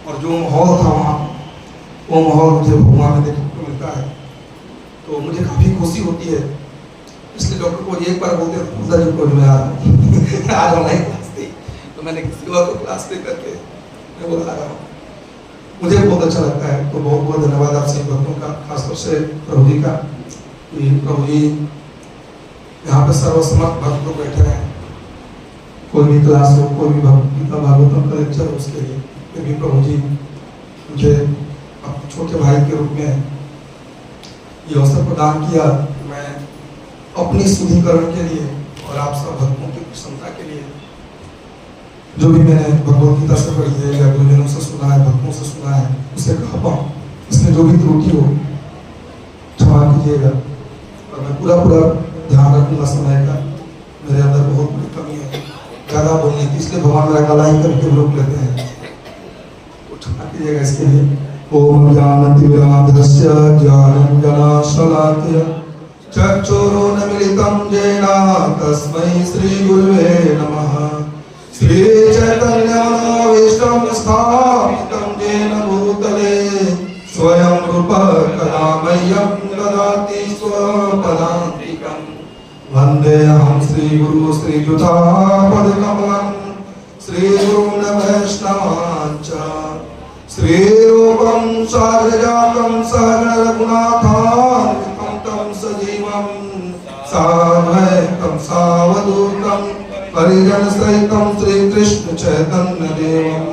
और जो माहौल था वहाँ, वो माहौल मुझे भगवान में देखने को मिलता है, तो मुझे काफ़ी खुशी होती है। इसलिए डॉक्टर को एक बार बोलते हैं जी को मैं आ रहा हूँ आज ऑनलाइन क्लास थी, तो मैंने किसी और को क्लास दे करके मैं बोला आ रहा हूँ। मुझे बहुत अच्छा लगता है। तो बहुत बहुत धन्यवाद आप सभी भक्तों का, खासतौर से प्रभु जी का, कि प्रभु जी यहाँ पे सर्वसमर्थ भक्त लोग बैठे हैं। कोई भी क्लास हो, कोई भी गीता भागवतम का लेक्चर हो, उसके लिए फिर भी प्रभु जी मुझे अपने छोटे भाई के रूप में ये अवसर प्रदान किया। मैं अपनी शुद्धिकरण के लिए और आप सब भक्तों की प्रसन्नता के लिए जो भी मैंने भगवत गीता से पढ़ी है या गुरुजनों से सुना है, भक्तों से सुना है, उसे कह पाऊँ। इसमें जो भी त्रुटि हो क्षमा कीजिएगा, और मैं पूरा ध्यान रखूंगा समय का। मेरे अंदर बहुत बड़ी कमी है ज़्यादा बोलने की, इसलिए भगवान मेरा गला ही करके रोक लेते हैं, तो क्षमा कीजिएगा इसके लिए। ओम ज्ञानतिमिरान्धस्य ज्ञानाञ्जनशलाकया चक्षुरुन्मीलितं येन तस्मै श्रीगुरुवे नमः। श्रीचैतन्यमनोभीष्टं स्थापितं येन भूतले स्वयं रूप कदा मह्यं ददाति स्वपदान्तिकम्। वन्देऽहं श्रीगुरु श्रीयुतापदकमलं श्रीगुरून् वैष्णवांश्च श्रीरूपं साग्रजातं सहगणरघुनाथान्वितं तं सजीवं साद्वैतं सावधूतं परिजनसहितं श्रीकृष्ण चैतन्यदेवं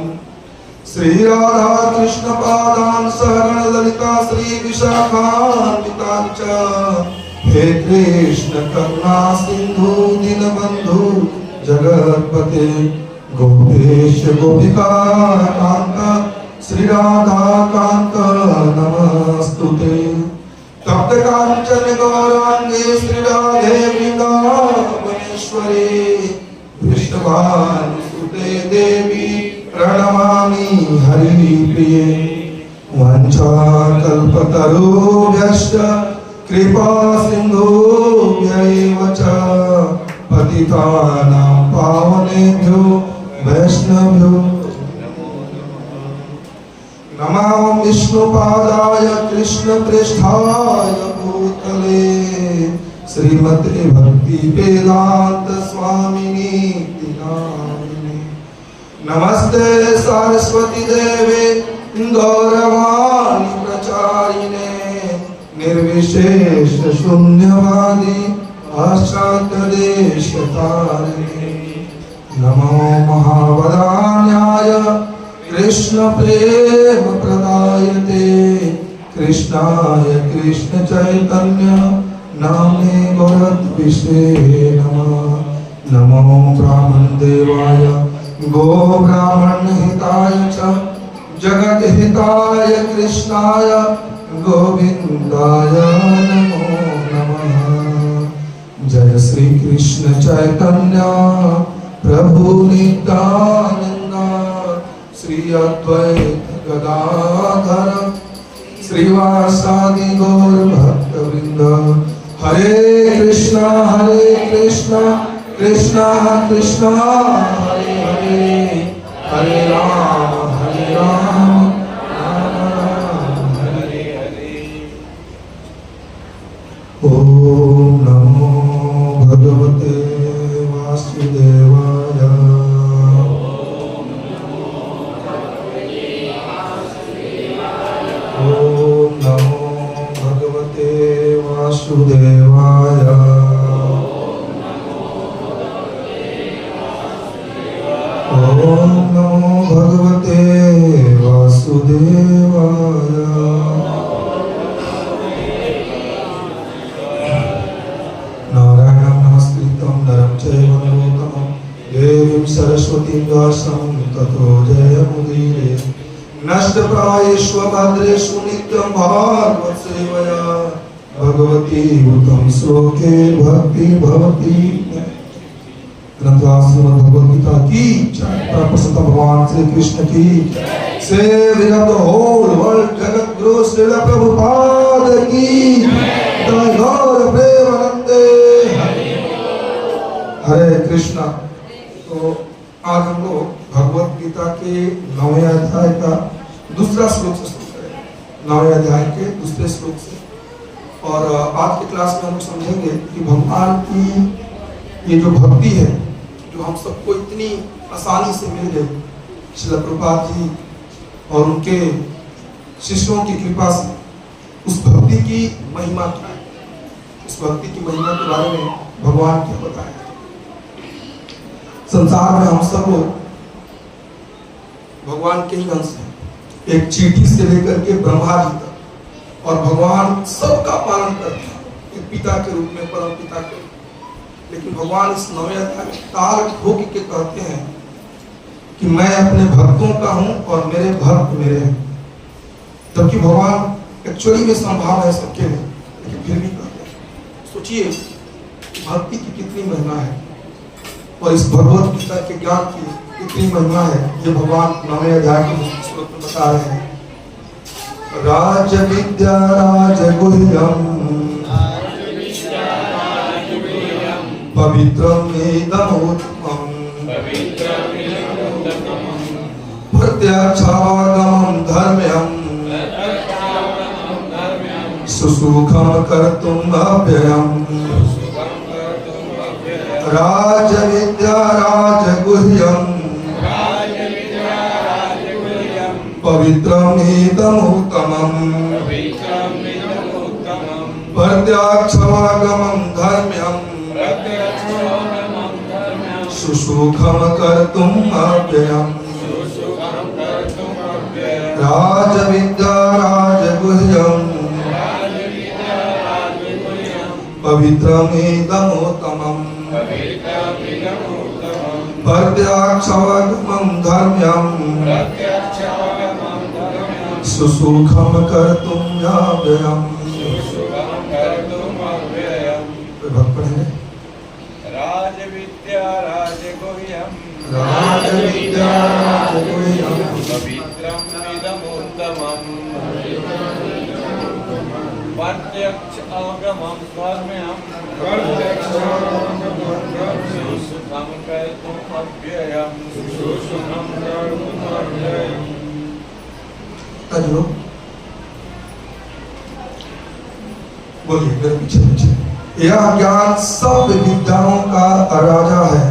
श्रीराधा कृष्ण पादान् सहगण ललिता श्रीविशाखान्वितांश्च। हे कृष्ण करुणा सिंधु दीनबंधु जगत्पते गोपेश गोपिका कांत श्री राधा कांत नमस्तुते। तप्त कांचन गौरांगे श्री राधे वृंदावनेश्वरी वृषभानुसुते देवी प्रणमामि हरिप्रिये। वंशाकल्पतरुभ्यश्च कृपा सिन्धुभ्यैव च पतितानां पावनेभ्यो वैष्णवेभ्यो नमो विष्णुपादाय कृष्णप्रेष्ठाय भूतले श्रीमते भक्ति वेदांत स्वामिनीति नामिने। नमस्ते सरस्वती देवे गौरवाणी प्रचारिणे निर्विशेष शून्यवादी पाश्चात्यदेशतारिणे। नमो महावदान्याय कृष्ण प्रेम प्रदायते कृष्णाय कृष्ण चैतन्य नामे गौरद्विषे नमः। नमो ब्राह्मण देवाय गो ब्राह्मण हिताय च जगत हिताय कृष्णाय गोविंदाय नमो नमः। जय श्री कृष्ण चैतन्य प्रभु नित्यानंद श्री अद्वैत गदाधर श्रीवासादि गौर भक्तवृंद। हरे कृष्णा कृष्णा कृष्णा हरे हरे, हरे राम राम राम हरे हरे। ओम नमो भगवते वासुदेवाय। ओम नमो भगवते वासुदेवाय। ओम नमो भगवते वासुदेवाय। नारायणं नमस्कृतं नरं चैव नरोत्तमं देवीं सरस्वतीं व्यासं ततो जयमुदीरये। नष्टप्रायेषु भद्रेषु नित्यं भागवत सेवया भगवती उत्तम श्लोके भक्ति भवति। ग्रंथराज श्रीमद् भगवद गीता की जय। प्रसन्न भगवान श्री कृष्ण की से विगत होल वर्ल्ड जगत गुरु श्री प्रभुपाद की जय। गौर प्रेमानंदे हरे कृष्णा। तो आज हम लोग भगवत गीता के 9वें अध्याय का दूसरा श्लोक से शुरू करें, 9वें अध्याय के दूसरे श्लोक से। और आज के क्लास में हम समझेंगे कि भगवान की ये जो भक्ति है, जो हम सबको इतनी आसानी से मिल गई, श्रील प्रभुपाद जी और उनके शिष्यों की कृपा से, उस भक्ति की महिमा क्या है, उस भक्ति की महिमा के बारे में भगवान क्या बताया। संसार में हम सब लोग भगवान के ही अंश हैं, एक चींटी से लेकर के ब्रह्मा जी तक, और भगवान सबका पालन करते हैं एक पिता के रूप में, परम पिता के रूप में। लेकिन भगवान इस 9वें अध्याय में ताल ठोक के कहते हैं कि मैं अपने भक्तों का हूं और मेरे भक्त मेरे हैं। जबकि भगवान एक्चुअली में संभाव है सबके लिए, लेकिन फिर भी कहते हैं। सोचिए भक्ति की कितनी महिमा है और इस भगवत गीता के ज्ञान की कितनी महिमा है, ये भगवान 9वें अध्याय के श्लोक में बता रहे हैं। राज विद्या राज गुह्यम पवित्रम इदमुत्तमम् प्रत्यक्षागमं धर्म्यं सुसुखं कर्तुम् अव्ययम्। राज विद्या राज गुह्यम पवित्रम इदमुत्तमम् प्रत्यक्षागमं धर्म्यं सुसुखं कर्तुम् अव्ययम्। राज विद्या राज गुह्यम पवित्रम इदमुत्तमम् प्रत्यक्षागमं धर्म्यं सुसुखं कर्तुम् अव्ययम्। भक्त पढ़ेंगे। राज विद्या राज गुह्यम राज विद्या राज गुह्यम पवित्रम इदमुत्तमम् प्रत्यक्ष आगमं धर्म्यं सुसुखं कर्तुम् अव्ययम्। जो बोलिए मेरे पीछे पीछे। यह ज्ञान सब विद्याओं का राजा है,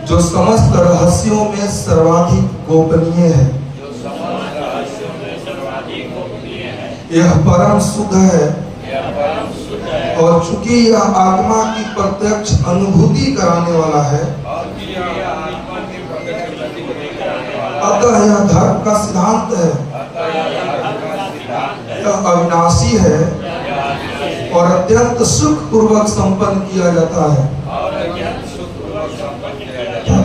जो समस्त रहस्यों में सर्वाधिक गोपनीय है। यह परम शुद्ध है और चूंकि यह आत्मा की प्रत्यक्ष अनुभूति कराने वाला है, अतः यह धर्म का सिद्धांत है। यह अविनाशी है और अत्यंत सुख पूर्वक संपन्न किया जाता है।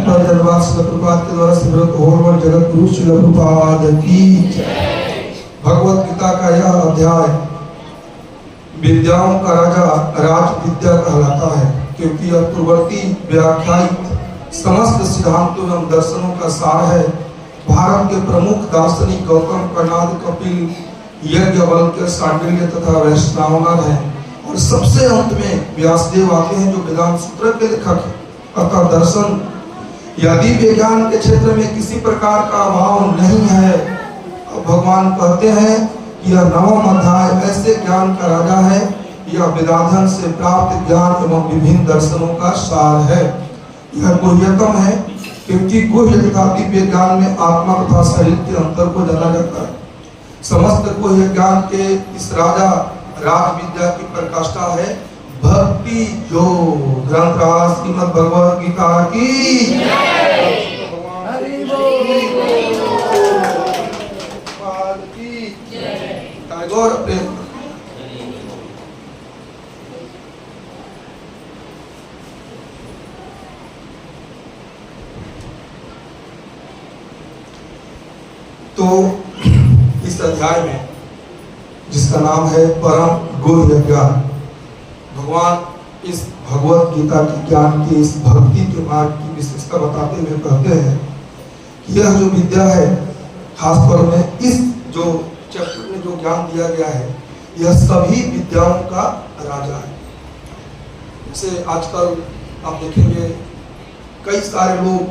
प्रभुपाद के द्वारा सिमरत हो जगत गुरु श्रील प्रभुपाद की भगवत गीता का यह अध्याय विद्याओं का राजा राज विद्या कहलाता है, क्योंकि यह पूर्ववर्ती व्याख्यायित समस्त सिद्धांतों एवं दर्शनों का सार है। भारत के प्रमुख दार्शनिक गौतम, कणाद, कपिल, याज्ञवल्क्य, सांडिल्य तथा वैष्णवानर हैं, और सबसे अंत में व्यासदेव आते हैं जो वेदांत सूत्र के लेखक हैं। अतः दर्शन यदि विज्ञान के क्षेत्र में किसी प्रकार का अभाव नहीं है, अब भगवान कहते हैं कि यह 9वां अध्याय ऐसे ज्ञान का राजा है। यह वेदांत से प्राप्त ज्ञान एवं विभिन्न दर्शनों का सार है। यह गुह्यतम है, क्योंकि गुह्य तथा दिव्य ज्ञान में आत्मा तथा शरीर के अंतर को जाना जाता है। समस्त गुह्य ज्ञान के इस राजा राज विद्या की प्रकाष्ठा है भक्ति योग। ग्रंथराज श्रीमद् भगवद गीता की टैगोर प्रेम। तो इस अध्याय में जिसका नाम है परम गुह्य ज्ञान, भगवान इस भगवत गीता की ज्ञान की इस भक्ति के मार्ग की विशेषता बताते हुए कहते हैं कि यह जो विद्या है, खासतौर में इस जो चैप्टर में जो ज्ञान दिया गया है, यह सभी विद्याओं का राजा है। जैसे आजकल आप देखेंगे कई सारे लोग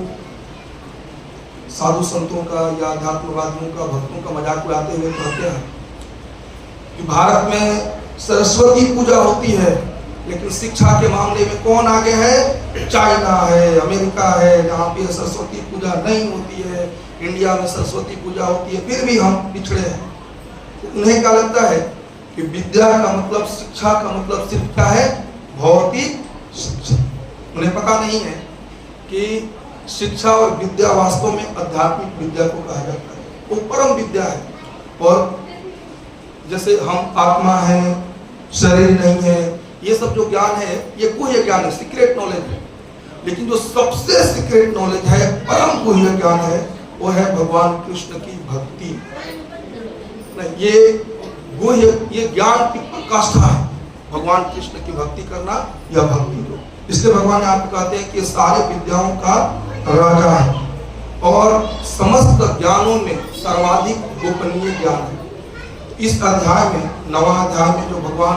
साधु संतों का या अध्यात्मवादियों का, भक्तों का मजाक उड़ाते हुए कहते हैं कि भारत में सरस्वती पूजा होती है, लेकिन शिक्षा के मामले में कौन आगे है? चाइना है, अमेरिका है, जहाँ पे सरस्वती पूजा नहीं होती है। इंडिया में सरस्वती पूजा होती है, फिर भी हम पिछड़े हैं। तो उन्हें क्या लगता है कि विद्या का मतलब, शिक्षा का मतलब सिर्फ क्या है? भौतिक शिक्षा। उन्हें पता नहीं है कि शिक्षा और विद्या वास्तव में आध्यात्मिक विद्या को कहा जाता है, वो परम विद्या है। और जैसे हम आत्मा है, शरीर नहीं है, ये सब जो ज्ञान है ये गुह्य ज्ञान है, सीक्रेट नॉलेज है। लेकिन जो सबसे सीक्रेट नॉलेज है, परम गुह्य ज्ञान है, वो है भगवान कृष्ण की भक्ति। ये गुह्य, ये ज्ञान की प्रकाष्ठा है, भगवान कृष्ण की भक्ति करना या भक्ति को। इसलिए भगवान यहाँ पे कहते हैं कि सारे विद्याओं का राजा है और समस्त ज्ञानों में सर्वाधिक गोपनीय ज्ञान है। इस अध्याय में, 9वां अध्याय में, जो भगवान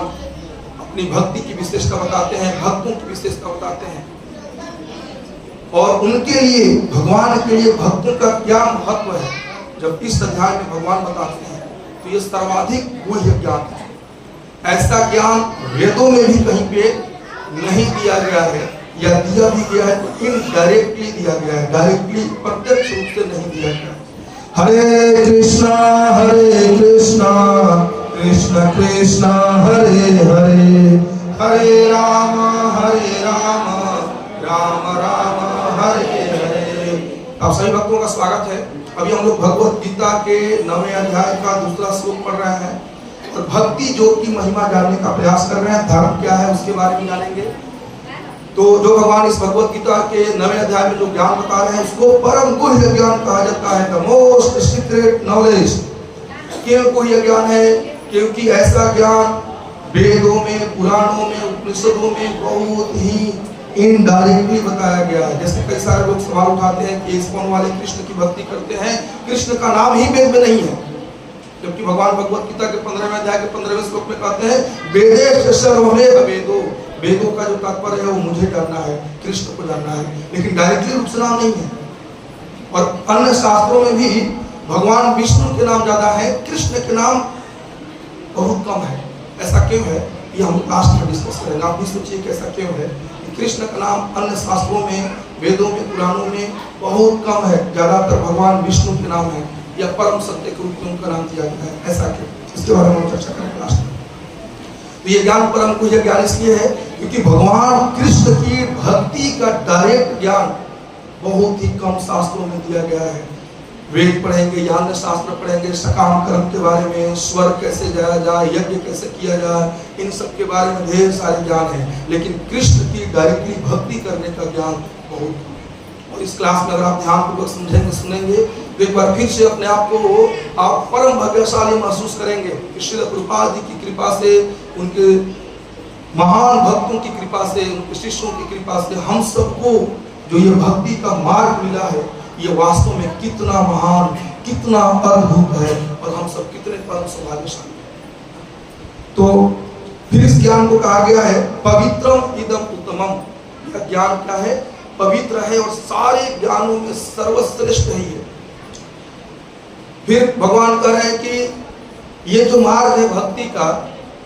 अपनी भक्ति की विशेषता बताते हैं, भक्तों की विशेषता बताते हैं और उनके लिए, भगवान के लिए भक्तों का क्या महत्व है, जब इस अध्याय में भगवान बताते हैं तो ये सर्वाधिक गुह्य ज्ञान है। ऐसा ज्ञान वेदों में भी कहीं पे नहीं दिया गया है, या दिया भी गया है तो इनडायरेक्टली दिया गया है, डायरेक्टली प्रत्यक्ष रूप से नहीं दिया गया है। हरे कृष्णा कृष्ण कृष्ण हरे हरे, हरे राम राम राम हरे हरे। आप सभी भक्तों का स्वागत है। अभी हम लोग भगवत गीता के 9वें अध्याय का दूसरा श्लोक पढ़ रहे हैं और भक्ति योग की महिमा जानने का प्रयास कर रहे हैं। धर्म क्या है उसके बारे में जानेंगे। तो जो भगवान इस भगवत गीता के 9वें अध्याय में जो ज्ञान बता रहे हैं उसको परम गुह्य ज्ञान कहा जाता है, द मोस्ट सीक्रेट नॉलेज। क्यों गुह्य ज्ञान है? क्योंकि ऐसा ज्ञान वेदों में, पुराणों में, उपनिषदों में बहुत ही इनडायरेक्टली बताया गया है। जैसे कई सारे लोग सवाल उठाते हैं कि इस्कॉन वाले कृष्ण की भक्ति करते हैं, कृष्ण का नाम ही वेद में नहीं है, जबकि भगवान भगवत गीता के 15वें अध्याय के 15वें श्लोक में कहते हैं वेदेश सर्वमेव वेदो, वेदों का जो तात्पर्य है वो मुझे जानना है, कृष्ण को जानना है, लेकिन डायरेक्टली रूप से नाम नहीं है। और अन्य शास्त्रों में भी भगवान विष्णु के नाम ज्यादा है, कृष्ण के नाम बहुत कम है। ऐसा क्यों है ये हम लास्ट में डिस्कस करेंगे। आप भी सोचिए कि ऐसा क्यों है कि कृष्ण का नाम अन्य शास्त्रों में, वेदों में, पुराणों में बहुत कम है, ज्यादातर भगवान विष्णु के नाम है या परम सत्य के रूप में उनका नाम दिया गया है। ऐसा क्यों? इसके बारे में हम चर्चा करेंगे लास्ट में। तो ये ज्ञान परम गुह्य ज्ञान इसलिए है क्योंकि भगवान कृष्ण की भक्ति का डायरेक्ट ज्ञान बहुत ही कम शास्त्रों में दिया गया है। वेद पढ़ेंगे, अन्य शास्त्र पढ़ेंगे, सकाम कर्म के बारे में, स्वर्ग कैसे जाया जाए, यज्ञ कैसे किया जाए, इन सब के बारे में ढेर सारे ज्ञान है, लेकिन कृष्ण की डायरेक्टली भक्ति करने का ज्ञान बहुत कम है। और इस क्लास में अगर आप ध्यानपूर्वक समझेंगे, सुनेंगे तो एक बार फिर से अपने आप को आप परम भाग्यशाली महसूस करेंगे। श्रील प्रभुपाद जी की कृपा से, उनके महान भक्तों की कृपा से, उनके शिष्यों की कृपा से हम सबको जो ये भक्ति का मार्ग मिला है, ये वास्तव में कितना महान, कितना अद्भुत है और हम सब कितने परम सौभाग्यशाली हैं। तो फिर इस ज्ञान को कहा गया है पवित्रम इदम उत्तमम। यह ज्ञान क्या है? पवित्र है और सारे ज्ञानों में सर्वश्रेष्ठ है ये। फिर भगवान कह रहे हैं कि ये जो मार्ग है भक्ति का,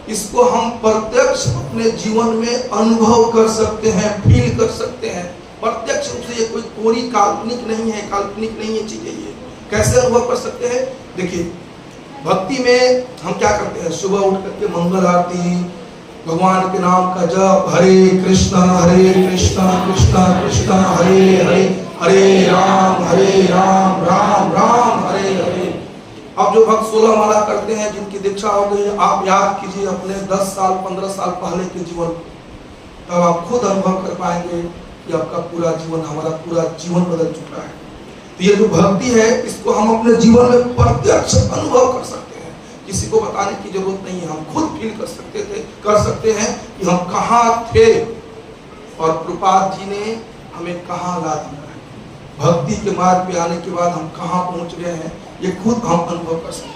इसको हम प्रत्यक्ष अपने जीवन में अनुभव कर सकते हैं, फील कर सकते हैं प्रत्यक्ष रूप से। ये कोई कोरी काल्पनिक नहीं है, काल्पनिक नहीं है चीजें। ये कैसे अनुभव कर सकते हैं? देखिए, भक्ति में हम क्या करते हैं? सुबह उठ करके मंगल आरती, भगवान के नाम का जप, हरे कृष्णा कृष्णा कृष्णा हरे हरे, हरे राम राम राम हरे हरे। अब जो भक्त 16 माला करते हैं, जिनकी दीक्षा हो गई, आप याद कीजिए अपने 10 साल 15 साल पहले के जीवन, तब आप खुद अनुभव कर पाएंगे कि आपका पूरा जीवन, हमारा पूरा जीवन बदल चुका है। तो ये जो भक्ति है, इसको हम अपने जीवन में प्रत्यक्ष अनुभव कर सकते हैं, किसी को बताने की जरूरत नहीं है। हम खुद फील कर सकते हैं कि हम कहाँ थे और प्रभुपाद जी ने हमें कहाँ ला दिया है। भक्ति के मार्ग पे आने के बाद हम कहाँ पहुंच गए हैं, ये खुद हम अनुभव कर सकते हैं।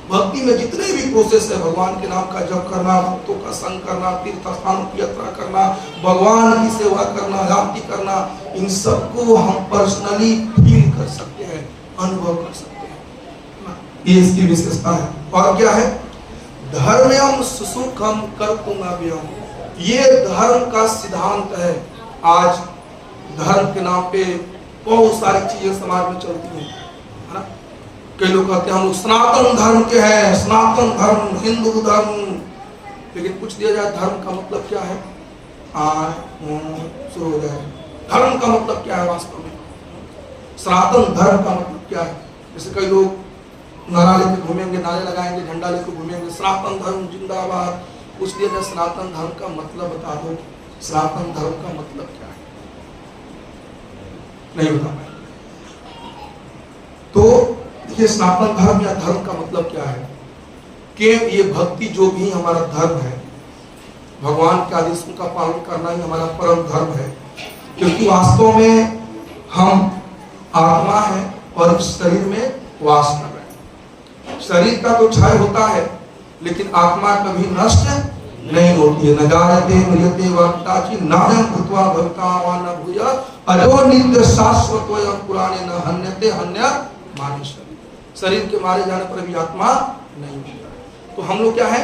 भक्ति में जितने भी प्रोसेस है, भगवान के नाम का जप करना, भक्तों का संग करना, तीर्थ स्थानों की यात्रा करना, भगवान की सेवा करना, आरती करना, इन सबको हम पर्सनली फील कर सकते हैं, अनुभव कर सकते हैं। ये इसकी विशेषता है। और क्या है? धर्म्यम सुसुखम कर्तुमव्ययम, ये धर्म का सिद्धांत है। आज धर्म के नाम पे बहुत सारी चीजें समाज में चलती हैं, है ना। कई लोग कहते हैं हम लोग सनातन धर्म के हैं, सनातन धर्म, हिंदू धर्म। लेकिन पूछ दिया जाए धर्म का मतलब क्या है, शुरू हो जाए। धर्म का मतलब क्या है वास्तव में? सनातन धर्म का मतलब क्या है? जैसे कई लोग नारा लेके घूमेंगे, नारे लगाएंगे, झंडा लेके घूमेंगे, सनातन धर्म जिंदाबाद। पूछ दिया जाए सनातन धर्म का मतलब बता दो, सनातन धर्म का मतलब क्या है? नहीं बता पाए। तो देखिए सनातन धर्म या धर्म का मतलब क्या है कि ये भक्ति जो भी हमारा धर्म है, भगवान के आदेशों का पालन करना ही हमारा परम धर्म है। क्योंकि वास्तव में हम आत्मा है और इस शरीर में वास कर रहे हैं। शरीर का तो क्षय होता है लेकिन आत्मा कभी नष्ट नहीं होती है। न जायते म्रियते वा कदाचित् नायं भूत्वा भविता वा न भूयात् अजो नित्य शाश्वतोऽयं पुराणे न हन्यते हन्यमाने शरीर। शरीर के मारे जाने पर भी आत्मा नहीं होता। तो हम लोग क्या है,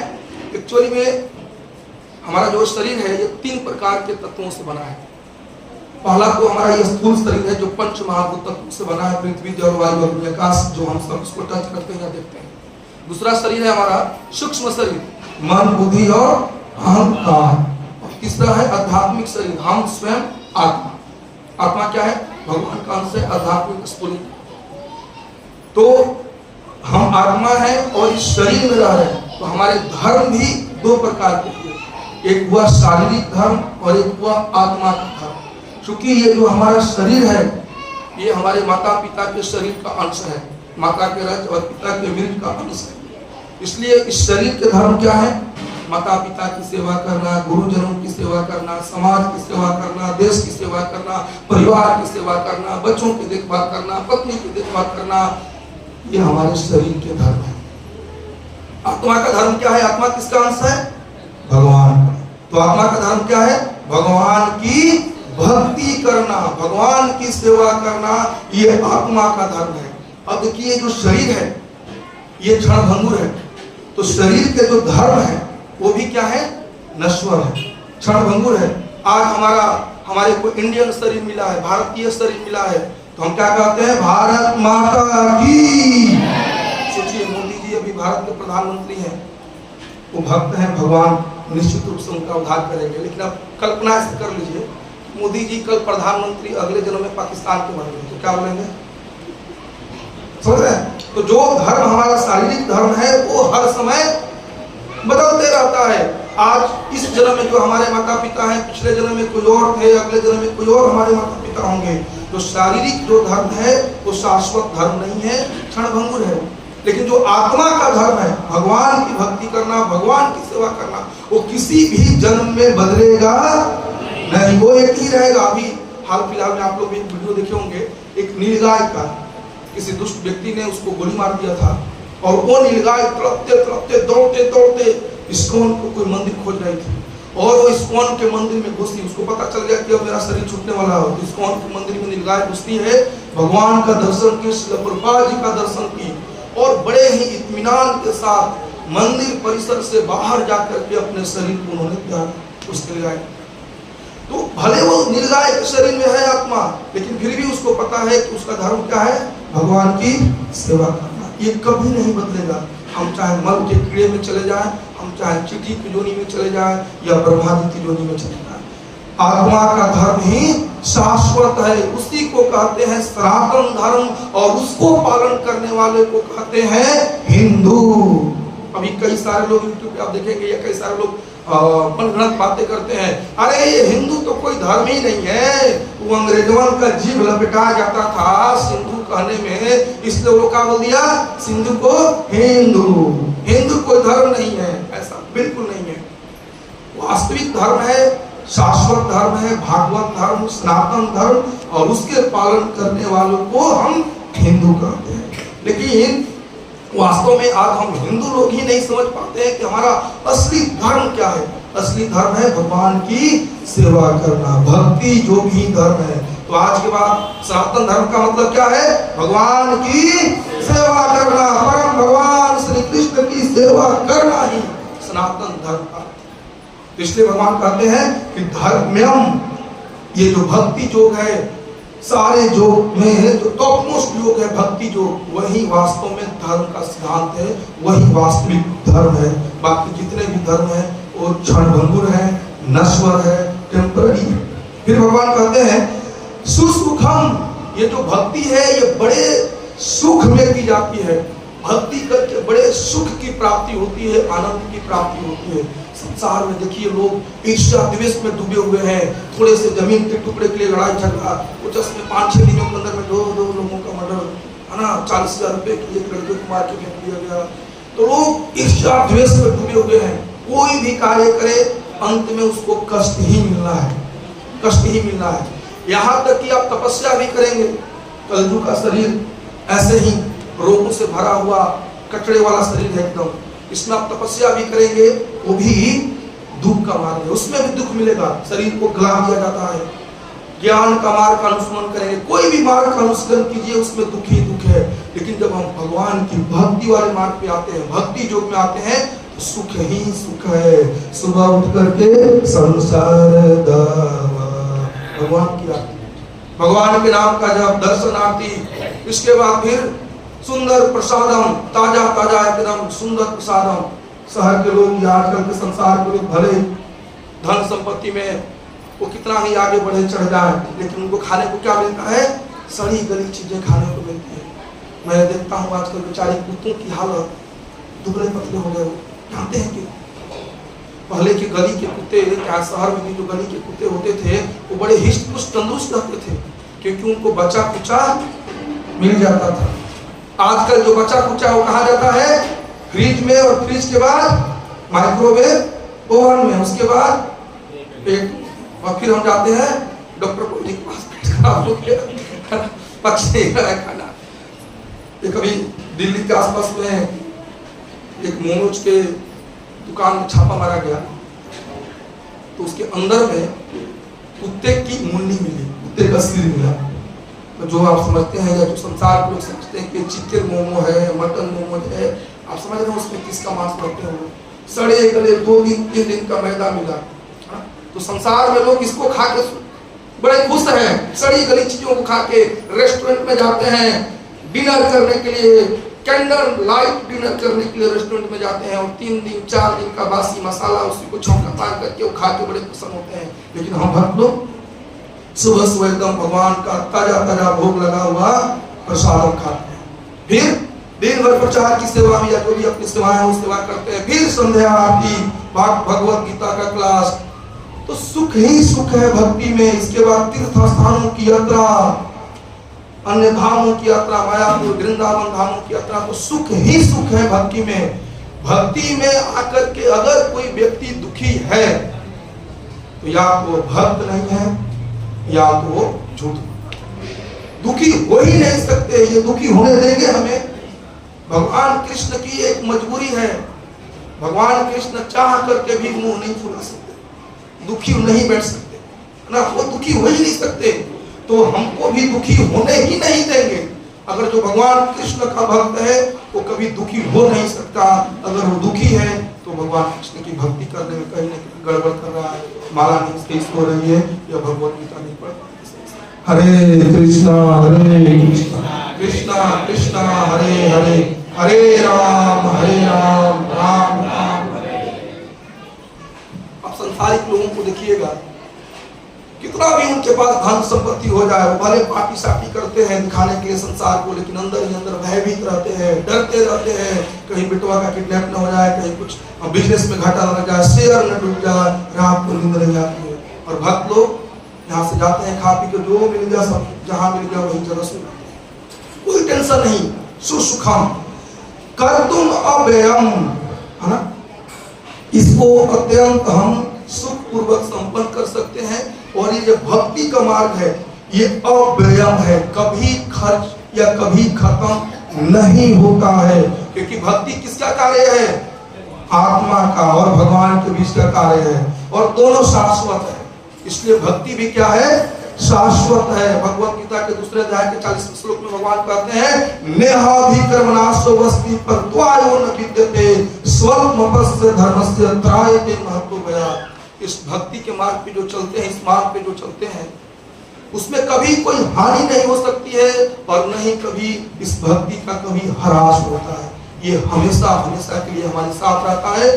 एक्चुअली में हमारा जो शरीर है ये 3 प्रकार के तत्वों से बना है। पहला तो हमारा ये स्थूल शरीर है जो पंच महाभूत तत्वों से बना है, पृथ्वी जल वायु अग्नि आकाश, जो हम सब इसको टच करते हैं या देखते हैं। दूसरा शरीर है हमारा सूक्ष्म शरीर, मन बुद्धि और अहंकार। और तीसरा है आध्यात्मिक शरीर, हम स्वयं आत्मा। आत्मा क्या है? भगवान का अंश है, आध्यात्मिक स्फुलिंग। तो हम आत्मा है और इस शरीर में रह रहे हैं। तो हमारे धर्म भी 2 प्रकार के हुए, एक हुआ शारीरिक धर्म और एक हुआ आत्मा का धर्म। क्योंकि ये जो हमारा शरीर है ये हमारे माता पिता के शरीर का अंश है, माता के रज और पिता के वीर्य का अंश है। इसलिए इस शरीर के धर्म क्या है? माता पिता की सेवा करना, गुरुजनों की सेवा करना, समाज की सेवा करना, देश की सेवा करना, परिवार की सेवा करना, बच्चों की देखभाल करना, पत्नी की देखभाल करना, ये हमारे शरीर के धर्म है। आत्मा का धर्म क्या है? आत्मा किसका अंश है? भगवान का। तो आत्मा का धर्म क्या है? भगवान की भक्ति करना, भगवान की सेवा करना, ये आत्मा का धर्म है। अब देखिए जो शरीर है ये क्षणभंगुर है। तो शरीर के जो धर्म है वो भी क्या है? नश्वर है, क्षणभंगुर है। आज हमारे को इंडियन शरीर मिला है, भारतीय शरीर मिला है, तो हम क्या कहते हैं? भारत माता की। सोचिए मोदी जी अभी भारत के प्रधानमंत्री हैं, वो भक्त हैं, भगवान निश्चित रूप से उनका उद्धार करेंगे। लेकिन अब कल्पना से कर लीजिए मोदी जी कल प्रधानमंत्री अगले जन्म में पाकिस्तान के बन गए तो क्या बोलेंगे? समझ रहे हैं? तो जो धर्म हमारा शारीरिक धर्म है वो हर समय बदलते रहता है। आज इस जन्म में जो हमारे माता पिता हैं, पिछले जन्म में कोई और थे, अगले जन्म में कोई और हमारे माता पिता होंगे। तो शारीरिक जो धर्म है वो शाश्वत धर्म नहीं है, क्षणभंगुर है। लेकिन जो आत्मा का धर्म है, भगवान की भक्ति करना, भगवान की सेवा करना, वो किसी भी जन्म में बदलेगा नहीं, वो एक ही रहेगा। अभी हाल फिलहाल में आप लोग एक वीडियो देखे होंगे, एक नीलगाय का किसी दुष्ट व्यक्ति ने उसको गोली मार दिया था और वो नीलगाय तड़पते तड़पते दौड़ते दौड़ते इस्कॉन को कोई मंदिर खोज रही थी और वो इस्कॉन के मंदिर में घुसी। उसको पता चल गया कि अब मेरा शरीर छूटने वाला हो। तो इस्कॉन के मंदिर में नीलगाय घुसती है, भगवान का दर्शन की, श्रील प्रभुपाद जी का दर्शन की और बड़े ही इत्मीनान के साथ मंदिर परिसर से बाहर जाकर के अपने शरीर को उन्होंने त्याग उसके लिए। तो भले वो नीलगाय के शरीर में है आत्मा, लेकिन फिर भी उसको पता है कि उसका धर्म क्या है? भगवान की सेवा करना। ये कभी नहीं बदलेगा। हम चाहे मल के कीड़े में चले जाएं, हम चाहे चींटी की जोनी में चले जाएं या ब्रह्मादि की जोनी में चले जाएं, आत्मा का धर्म ही शाश्वत है। उसी को कहते हैं सनातन धर्म और उसको पालन करने वाले को कहते हैं हिंदू। अभी कई सारे लोग यूट्यूब पे आप देखेंगे या कई सारे लोग मनगढ़ंत बातें करते हैं, अरे ये हिंदू तो कोई धर्म ही नहीं है, वो अंग्रेजों का जीभ लपेटाया जाता था सिंधु कहने में, इसलिए वो क्या बोल दिया? सिंधु को हिंदू। हिंदू कोई धर्म नहीं है, ऐसा बिल्कुल नहीं है। वास्तविक धर्म है, शाश्वत धर्म है, भागवत धर्म, सनातन धर्म और उसके पालन करने वालों को हम हिंदू कहते हैं। लेकिन वास्तव में आज हम हिंदू लोग ही नहीं समझ पाते हैं कि हमारा असली धर्म क्या है। असली धर्म है भगवान की सेवा करना। भक्ति जो भी धर्म है तो आज के बाद सनातन धर्म का मतलब क्या है? भगवान की सेवा करना, परम भगवान श्री कृष्ण की सेवा करना ही सनातन धर्म का। इसलिए भगवान कहते हैं कि धर्म्यम, ये जो भक्ति योग है, सारे योग में जो टॉप मोस्ट योग है भक्ति योग, वही वास्तव में धर्म का सिद्धांत है, वही वास्तविक धर्म है। बाकी जितने भी धर्म है वो क्षणभंगुर है, नश्वर है, टेम्पररी। फिर भगवान कहते हैं सुसुखम, ये जो भक्ति है ये बड़े सुख में की जाती है। भक्ति करके बड़े सुख की प्राप्ति होती है, आनंद की प्राप्ति होती है। संसार में देखिए लोग ईर्ष्या द्वेष में डूबे हुए हैं, थोड़े से जमीन के टुकड़े के लिए लड़ाई झगड़ा, कुछ में 5-6 दिनों के अंदर में दो लोगों का मर्डर, है ना, 40,000 रुपए के एक लड़के को मार के फेंक दिया गया। तो लोग ईर्ष्या द्वेष में डूबे हुए हैं। कोई भी कार्य करे अंत में उसको कष्ट ही मिलना है, कष्ट ही मिलना है। यहाँ तक कि आप तपस्या भी करेंगे, कलयुग का शरीर ऐसे ही रोगों से भरा हुआ कचड़े वाला शरीर है एकदम, इसमें आप तपस्या भी करेंगे वो भी दुख का मार्ग है, उसमें भी दुख मिलेगा, शरीर को गला दिया जाता है। ज्ञान का मार्ग का अनुसरण करेंगे, कोई भी मार्ग का अनुसरण कीजिए उसमें दुख ही दुख है। लेकिन जब हम भगवान की भक्ति वाले मार्ग पे आते हैं, भक्ति योग में आते हैं, तो सुख ही सुख है। सुबह उठ करके संसार दावा, भगवान की आरती, भगवान के नाम का जब दर्शन आरती, इसके बाद फिर सुंदर प्रसादम, ताजा ताजा एकदम सुंदर प्रसादम। शहर के लोग या आजकल के संसार के लोग भले धन संपत्ति में वो कितना ही आगे बढ़े चढ़ जाए, लेकिन उनको खाने को क्या मिलता है? सड़ी गली चीजें खाने को मिलती है। मैं देखता हूँ आजकल बेचारे कुत्तों की हालत, दुबले पतले हो गए। जानते हैं कि पहले के गली के कुत्ते, क्या शहर में भी जो गली के कुत्ते होते थे वो बड़े हिष्ट पुष्ट तंदुरुस्त रहते थे, क्योंकि उनको बचा कुचा मिल जाता था। आजकल जो बचा कुचा वो कहा जाता है फ्रिज में, और फ्रिज के बाद माइक्रोवेव ओवन में, उसके बाद एक, और फिर हम जाते हैं डॉक्टर को के पास, पेट खराब हो गया, पक्षी खाना। ये कभी दिल्ली के आसपास में एक मोमोज के दुकान में छापा मारा गया, तो उसके अंदर में कुत्ते की मुंडी मिली, कुत्ते का सिर मिला। तो जो आप समझते हैं या जो संसार के लोग समझते हैं कि चिकन मोमो है, मटन मोमो है, आप समझ रहे हो उसमें किसका मांस रखते हो? सड़े गले 2-3 दिन का मैदा मिला। तो संसार में लोग इसको खा के बड़े खुश हैं, सड़ी गली चीजों को खा के। रेस्टोरेंट में जाते हैं डिनर करने के लिए, कैंडल लाइट डिनर करने के लिए रेस्टोरेंट में जाते हैं, और 3 दिन 4 दिन का बासी मसाला उसी को छौंका मार करके वो खा के बड़े प्रसन्न होते हैं। लेकिन हम भक्त लोग सुबह सुबह एकदम भगवान का ताजा ताजा भोग लगा हुआ प्रसाद खाते हैं, फिर दिन भर प्रचार की सेवा में या जो भी अपनी सेवाएं वो सेवा करते हैं, फिर संध्या आरती, भगवत गीता का क्लास। तो सुख ही सुख है भक्ति में। इसके बाद तीर्थ स्थानों की यात्रा, अन्य धामों की यात्रा, मायापुर वृंदावन धामों की यात्रा, तो सुख ही सुख है भक्ति में। भक्ति में आकर के अगर कोई व्यक्ति दुखी है तो या तो भक्त नहीं है या तो वो झूठ। दुखी हो ही नहीं सकते, ये दुखी होने देंगे हमें? भगवान कृष्ण की एक मजबूरी है, भगवान कृष्ण चाह करके भी मुंह नहीं फुला सकते, दुखी नहीं बैठ सकते ना, वो दुखी हो ही नहीं सकते, तो हमको भी दुखी होने ही नहीं देंगे। अगर जो भगवान कृष्ण का भक्त है वो कभी दुखी हो नहीं सकता। अगर वो दुखी है तो भगवान कृष्ण की भक्ति करने में कहीं ना कहीं गड़बड़ कर रहा है, माला नहीं तेज हो रही है, या भगवत गीता नहीं पढ़। हरे कृष्णा कृष्णा कृष्णा हरे हरे, हरे राम राम राम हरे। अब संसारिक लोगों को देखिएगा, कितना भी उनके पास धन संपत्ति हो जाए, वो भले पार्टी सार्टी करते हैं दिखाने के लिए संसार को, लेकिन अंदर ही अंदर भयभीत रहते हैं, डरते रहते हैं, कहीं बेटवा का किडनैप न हो जाए, कहीं कुछ बिजनेस में घाटा लग जाए, शेयर न डूब जाए, रात को नींद नहीं आती है। और भक्त लोग यहाँ से जाते हैं खा पी के, जो मिल गया सब, जहाँ मिल गया वही जगह सो जाते हैं, कोई टेंशन नहीं। सुसुखम कर्तुम अव्ययम, है ना, इसको अत्यंत हम सुख पूर्वक संपन्न कर सकते हैं। और ये जो भक्ति का मार्ग है ये अव्ययम है, कभी खर्च या कभी खत्म नहीं होता है, क्योंकि भक्ति किसका कार्य है? आत्मा का और भगवान के बीच का कार्य है, और दोनों शाश्वत है। इसलिए भक्ति भी क्या है? शाश्वत है। भगवत गीता के दूसरे अध्याय के 40वें श्लोक में भगवान कहते हैं नेहाभिकर्मणाशो वस्ति परद्वायो न विद्यते स्वल्पमपस्य धर्मस्य त्रायते महत्तो गया। इस भक्ति के मार्ग पे जो चलते हैं, इस मार्ग पे जो चलते हैं, उसमें कभी कोई हानि नहीं हो सकती है और न ही कभी इस भक्ति का कभी ह्रास होता है। ये हमेशा हमेशा के लिए हमारे साथ रहता है।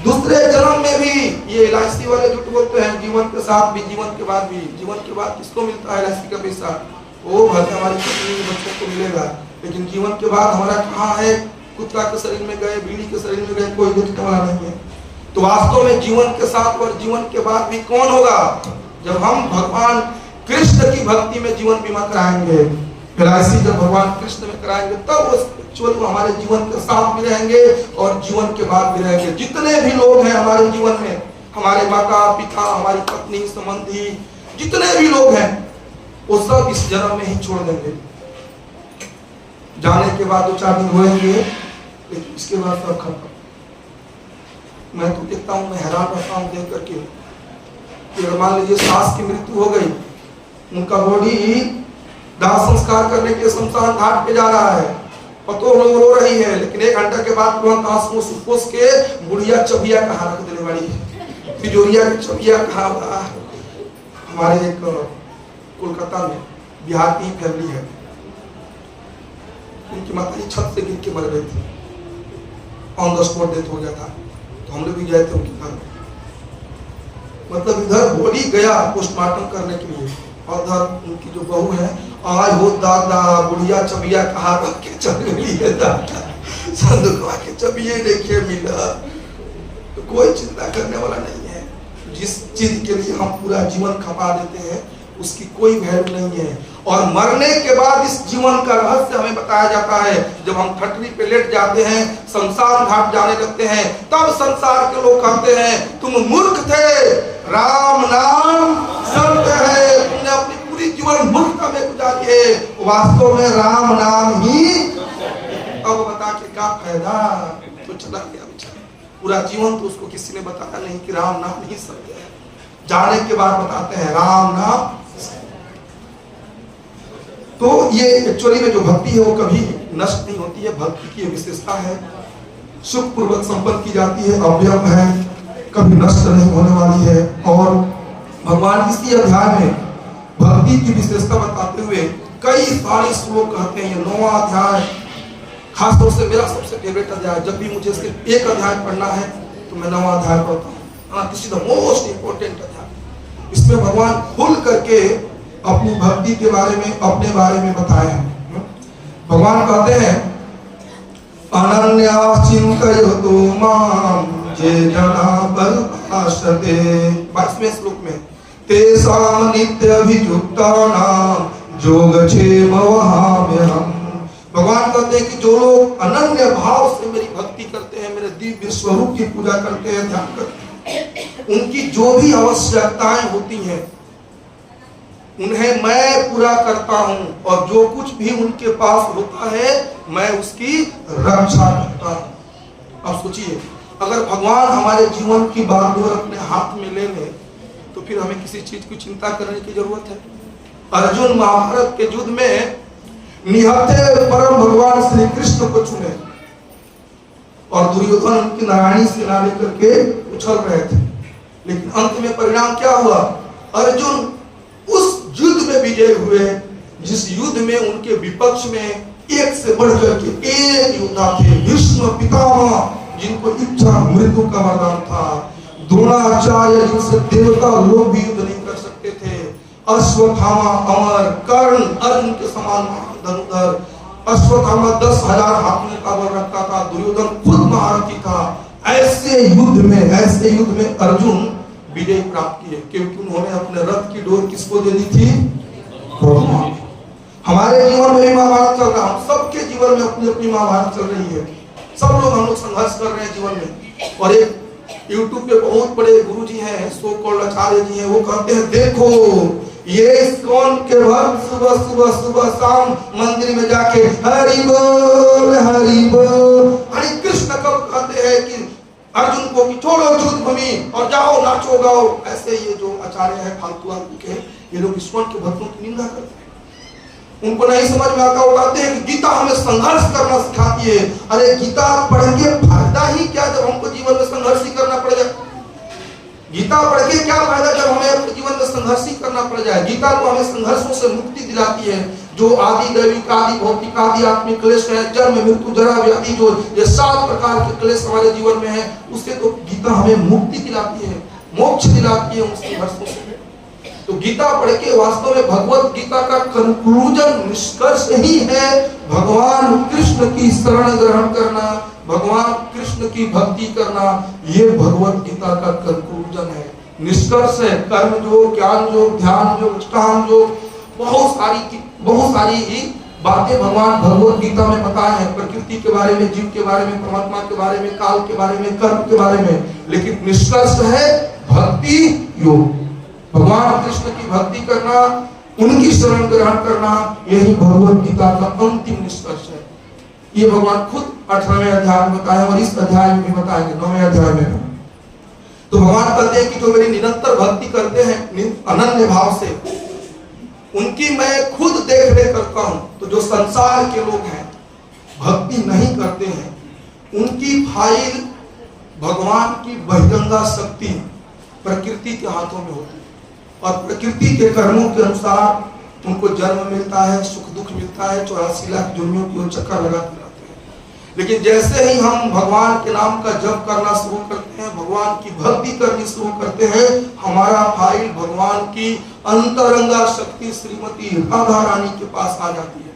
दूसरे जन्म में भी ये LIC वाले झूठ बोलते हैं, जीवन के साथ भी, जीवन के बाद भी। जीवन के बाद किसको मिलता है LIC का पैसा? वो भले हमारी पत्नी बच्चों को मिलेगा, लेकिन जीवन के बाद हमारा कहाँ है? कुत्ता के शरीर में गए, बिल्ली के शरीर में गए, कोई देखने वाला नहीं है। तो वास्तव में जीवन के साथ और जीवन के बाद भी कौन होगा? जब हम भगवान कृष्ण की भक्ति में जीवन बीमा कराएंगे, LIC जब भगवान कृष्ण में कराएंगे, तब वो वो हमारे जीवन के साथ भी रहेंगे और जीवन के बाद भी रहेंगे। जितने भी लोग हैं हमारे जीवन में, हमारे माता पिता, हमारी पत्नी, संबंधी, जितने भी लोग हैं, वो सब इस जन्म में ही छोड़ देंगे। जाने के बाद 2-4 दिन रोएंगे, लेकिन इसके बाद सब खत्म। मैं तो देखता हूँ, मैं हैरान रहता हूँ देख करके कि अगर मान लीजिए सास की मृत्यु हो गई, उनका बॉडी दाह संस्कार करने के शमशान घाट पे जा रहा है, पतो रो रही है, लेकिन 1 घंटा के बाद तुरंत आंसू सुपोस के बुढ़िया चबिया कहाँ रख देने वाली है, तिजोरिया की चबिया कहाँ। हमारे एक कोलकाता में बिहार की फैमिली है, उनकी माता जी छत से गिर के मर गई थी, ऑन द स्पॉट डेथ हो गया था। तो हम लोग भी गए थे उनके घर, मतलब इधर बॉडी गया पोस्टमार्टम करने के लिए, और उधर उनकी जो बहू है, आज हो दादा बुढ़िया चबिया कहाँ रख के चल गई है दादा, संदुकवा के चबिया देखिए मिला। तो कोई चिंता करने वाला नहीं है। जिस चीज के लिए हम पूरा जीवन खपा देते हैं उसकी कोई वैल्यू नहीं है। और मरने के बाद इस जीवन का रहस्य हमें बताया जाता है। जब हम ठटरी पे लेट जाते हैं, शमशान घाट जाने लगते हैं, तब संसार के लोग कहते हैं तुम मूर्ख थे, राम नाम सत्य है, तुमने अपनी पूरी जीवन मूर्खता में गुजारी है। वास्तव में राम नाम ही, अब बता के क्या फायदा, तो चला गया बेचारा। पूरा जीवन तो उसको किसी ने बताया नहीं कि राम नाम ही सत्य है। जाने के बाद बताते हैं राम नाम। तो ये एक्चुअली में जो भक्ति है वो कभी नष्ट नहीं होती है। भक्ति की विशेषता है, सुख पूर्वक संपन्न की जाती है, अव्यय है, कभी नष्ट नहीं होने वाली है। और भगवान इसी अध्याय में भक्ति की विशेषता बताते हुए कई सारे श्लोक कहते हैं। ये 9वां अध्याय खासतौर से मेरा सबसे फेवरेट अध्याय। जब भी मुझे सिर्फ एक अध्याय पढ़ना है तो मैं 9वां अध्याय पढ़ता हूँ। This is the most important अध्याय। इसमें भगवान खुल करके अपनी भक्ति के बारे में, अपने बारे में बताए हैं। भगवान कहते हैं अनन्या चिंतयतो माम ये जना परभाषते। 22वें श्लोक में तेषां नित्यभियुक्तानां योगक्षेमवहाम्यहम्। भगवान कहते हैं कि जो लोग अनन्य भाव से मेरी भक्ति करते हैं, मेरे दिव्य स्वरूप की पूजा करते हैं, ध्यान करते हैं, उनकी जो भी आवश्यकताएं होती हैं उन्हें मैं पूरा करता हूं, और जो कुछ भी उनके पास होता है मैं उसकी रक्षा करता हूं। अब सोचिए, अगर भगवान हमारे जीवन की बागडोर अपने हाथ में ले ले तो फिर हमें किसी चीज की चिंता करने की जरूरत है। अर्जुन महाभारत के युद्ध में निहत्थे परम भगवान श्री कृष्ण को चुने और दुर्योधन उनकी नारायणी सेना लेकर के उछल रहे थे, लेकिन अंत में परिणाम क्या हुआ? अर्जुन उस युद्ध में विजय हुए जिस युद्ध में उनके विपक्ष में एक से बढ़कर के एक योद्धा थे। भीष्म पितामह, जिनको इच्छा मृत्यु का वरदान था, द्रोणाचार्य, जिनसे देवता लोग भी युद्ध नहीं कर सकते थे, अश्वत्थामा अमर, कर्ण अर्जुन के समान धनुधर, अश्वत्थामा 10,000 हाथियों का बल रखता था, दुर्योधन खुद महारथी था। ऐसे युद्ध में अर्जुन विजय प्राप्त किए, क्योंकि उन्होंने अपने रथ की डोर किसको दे दी थी? भगवान। हमारे जीवन में महाभारत चल रहा है, हम सबके जीवन में अपनी अपनी महाभारत चल रही है। सब लोग हम लोग संघर्ष कर रहे हैं जीवन में। और एक YouTube पे बहुत बड़े गुरुजी हैं, सो कॉल्ड आचार्य जी हैं, वो कहते हैं देखो ये इस्कॉन के भक्त सुबह शाम मंदिर में जाके हरि बोल हरि बोल हरि कृष्ण कब कहते हैं कि अर्जुन को कि छोड़ो युद्ध भूमि और जाओ नाचो गाओ। ऐसे ये जो आचार्य है फालतू आदमी के, ये लोग ईश्वर के भक्तों की निंदा करते हैं। उनको नहीं समझ में आता, वो कहते हैं कि गीता हमें संघर्ष करना सिखाती है। अरे गीता पढ़ के फायदा ही क्या जब हमको जीवन में संघर्ष ही करना पड़ जाए? गीता पढ़ के क्या फायदा जब हमें अपने जीवन में संघर्ष ही करना पड़ जाए? गीता तो हमें संघर्षों से मुक्ति दिलाती है, जो आदि दैविक, आदि भौतिक, आदि आत्मिक क्लेश है, जन्म मृत्यु जरा व्याधि, जो ये 7 प्रकार के क्लेश हमारे जीवन में है, उससे तो गीता हमें मुक्ति दिलाती है, मोक्ष दिलाती है उन संघर्षों से। तो गीता पढ़ के वास्तव में भगवत गीता का कंक्लूजन, निष्कर्ष ही है भगवान कृष्ण की शरण ग्रहण करना, भगवान कृष्ण की भक्ति करना। ये भगवत गीता का कंक्लूजन है, निष्कर्ष है। कर्म योग, ज्ञान योग, ध्यान योग, अष्टांग योग, बहुत सारी ही बातें भगवान भगवत गीता में बताए हैं, प्रकृति के बारे में, जीव के बारे में, परमात्मा के बारे में, काल के बारे में, कर्म के बारे में। लेकिन निष्कर्ष है भक्ति योग, भगवान कृष्ण की भक्ति करना, उनकी शरण ग्रहण करना, यही भगवत गीता का अंतिम निष्कर्ष है। ये भगवान खुद 18वें अध्याय में बताए और इस अध्याय में भी बताएंगे, 9वें अध्याय में। तो भगवान कहते हैं कि जो मेरी निरंतर भक्ति करते हैं अनन्य भाव से, उनकी मैं खुद देख रेख करता हूं। तो जो संसार के लोग हैं, भक्ति नहीं करते हैं, उनकी फाइल भगवान की बहिरंगा शक्ति प्रकृति के हाथों में होती है और प्रकृति के कर्मों के अनुसार उनको जन्म मिलता है, सुख दुख मिलता है, 84 लाख जुर्मियों की वो चक्कर लगाते रहते हैं। लेकिन जैसे ही हम भगवान के नाम का जप करना शुरू करते हैं, भगवान की भक्ति करनी शुरू करते हैं, हमारा फाइल भगवान की अंतरंगा शक्ति श्रीमती राधा रानी के पास आ जाती है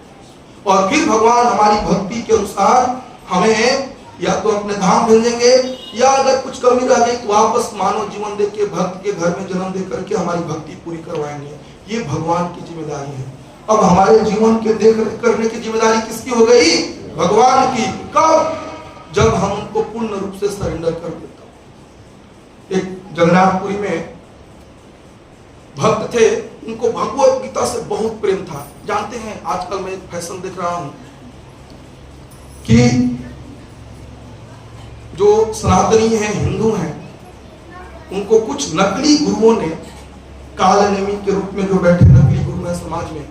और फिर भगवान हमारी भक्ति के अनुसार हमें या तो अपने धाम भेजेंगे, या अगर कुछ कमी रह गई तो वापस मानव जीवन दे के भक्त के घर में जन्म दे करके हमारी भक्ति पूरी करवाएंगे। ये भगवान की जिम्मेदारी है। अब हमारे जीवन के देख रेख करने की जिम्मेदारी किसकी हो गई? भगवान की। कब? जब हम उनको पूर्ण रूप से सरेंडर कर देता हूं। एक जगन्नाथपुरी में भक्त थे, उनको भगवत गीता से बहुत प्रेम था। जानते हैं आजकल मैं फैशन देख रहा हूं कि जो सनातनी हैं, हिंदू हैं, उनको कुछ नकली गुरुओं ने, कालनेमी के रूप में जो बैठे नकली गुरु हैं समाज में,